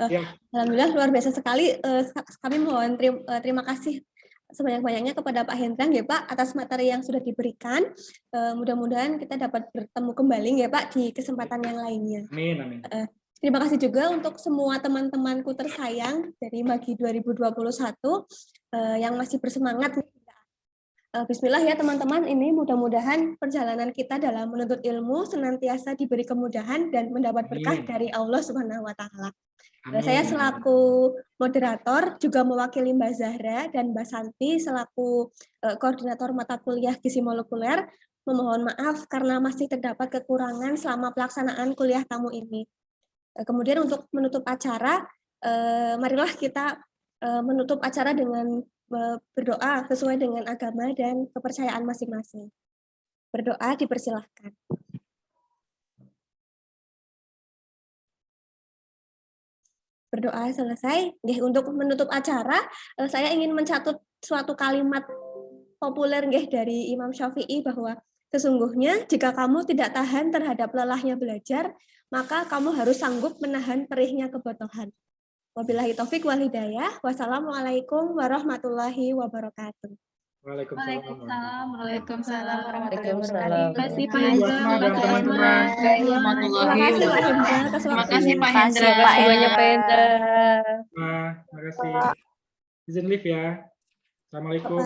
Ya. Alhamdulillah luar biasa sekali. Kami mohon terima kasih sebanyak-banyaknya kepada Pak Hendra ya Pak atas materi yang sudah diberikan. Mudah-mudahan kita dapat bertemu kembali ya Pak di kesempatan yang lainnya. Amin. Terima kasih juga untuk semua teman-temanku tersayang dari Magi 2021 yang masih bersemangat. Bismillah ya teman-teman, ini mudah-mudahan perjalanan kita dalam menuntut ilmu senantiasa diberi kemudahan dan mendapat berkah dari Allah Subhanahu wa Ta'ala. Saya selaku moderator juga mewakili Mbak Zahra dan Mbak Santi selaku koordinator mata kuliah gizi molekuler memohon maaf karena masih terdapat kekurangan selama pelaksanaan kuliah tamu ini. Kemudian untuk menutup acara, marilah kita menutup acara dengan berdoa sesuai dengan agama dan kepercayaan masing-masing. Berdoa dipersilahkan. Berdoa selesai. Untuk menutup acara, saya ingin mencatut suatu kalimat populer dari Imam Syafi'i bahwa sesungguhnya jika kamu tidak tahan terhadap lelahnya belajar, maka kamu harus sanggup menahan perihnya kebodohan. Wabillahi taufik wal hidayah. Wassalamualaikum warahmatullahi wabarakatuh. Waalaikumsalam. Waalaikumsalam warahmatullahi Terima wabarakatuh. kasih Pak Bu Hendra. Asma dan teman-teman. Terima kasih Pak Hendra atas Terima waktunya. kasih Pak Hendra. Terima kasih banyak Pak Hendra. Terima kasih. Izin live ya. Assalamualaikum.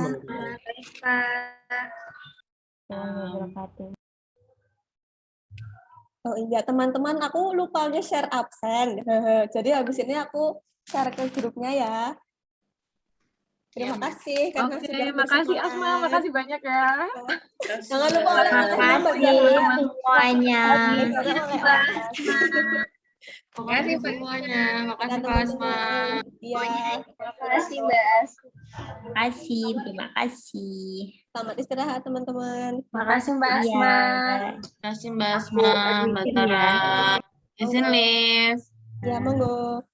Oh iya teman-teman, aku lupa nge-share absen. Jadi habis ini aku share ke grupnya ya. Terima kasih karena Oke, sudah makasih bersemangat. Asma, makasih banyak ya. Jangan lupa oleh-olehnya Mbak Makasih Zahra. semuanya. Makasih semuanya. Makasih Dan Pak Asma. teman-teman. Iya. Terima kasih Mbak. Terima kasih, terima kasih. Selamat istirahat teman-teman. Makasih Mbak Asma. Iya. Terima kasih Mbak Asma, Mbak Tara. Izin live. Ya, monggo.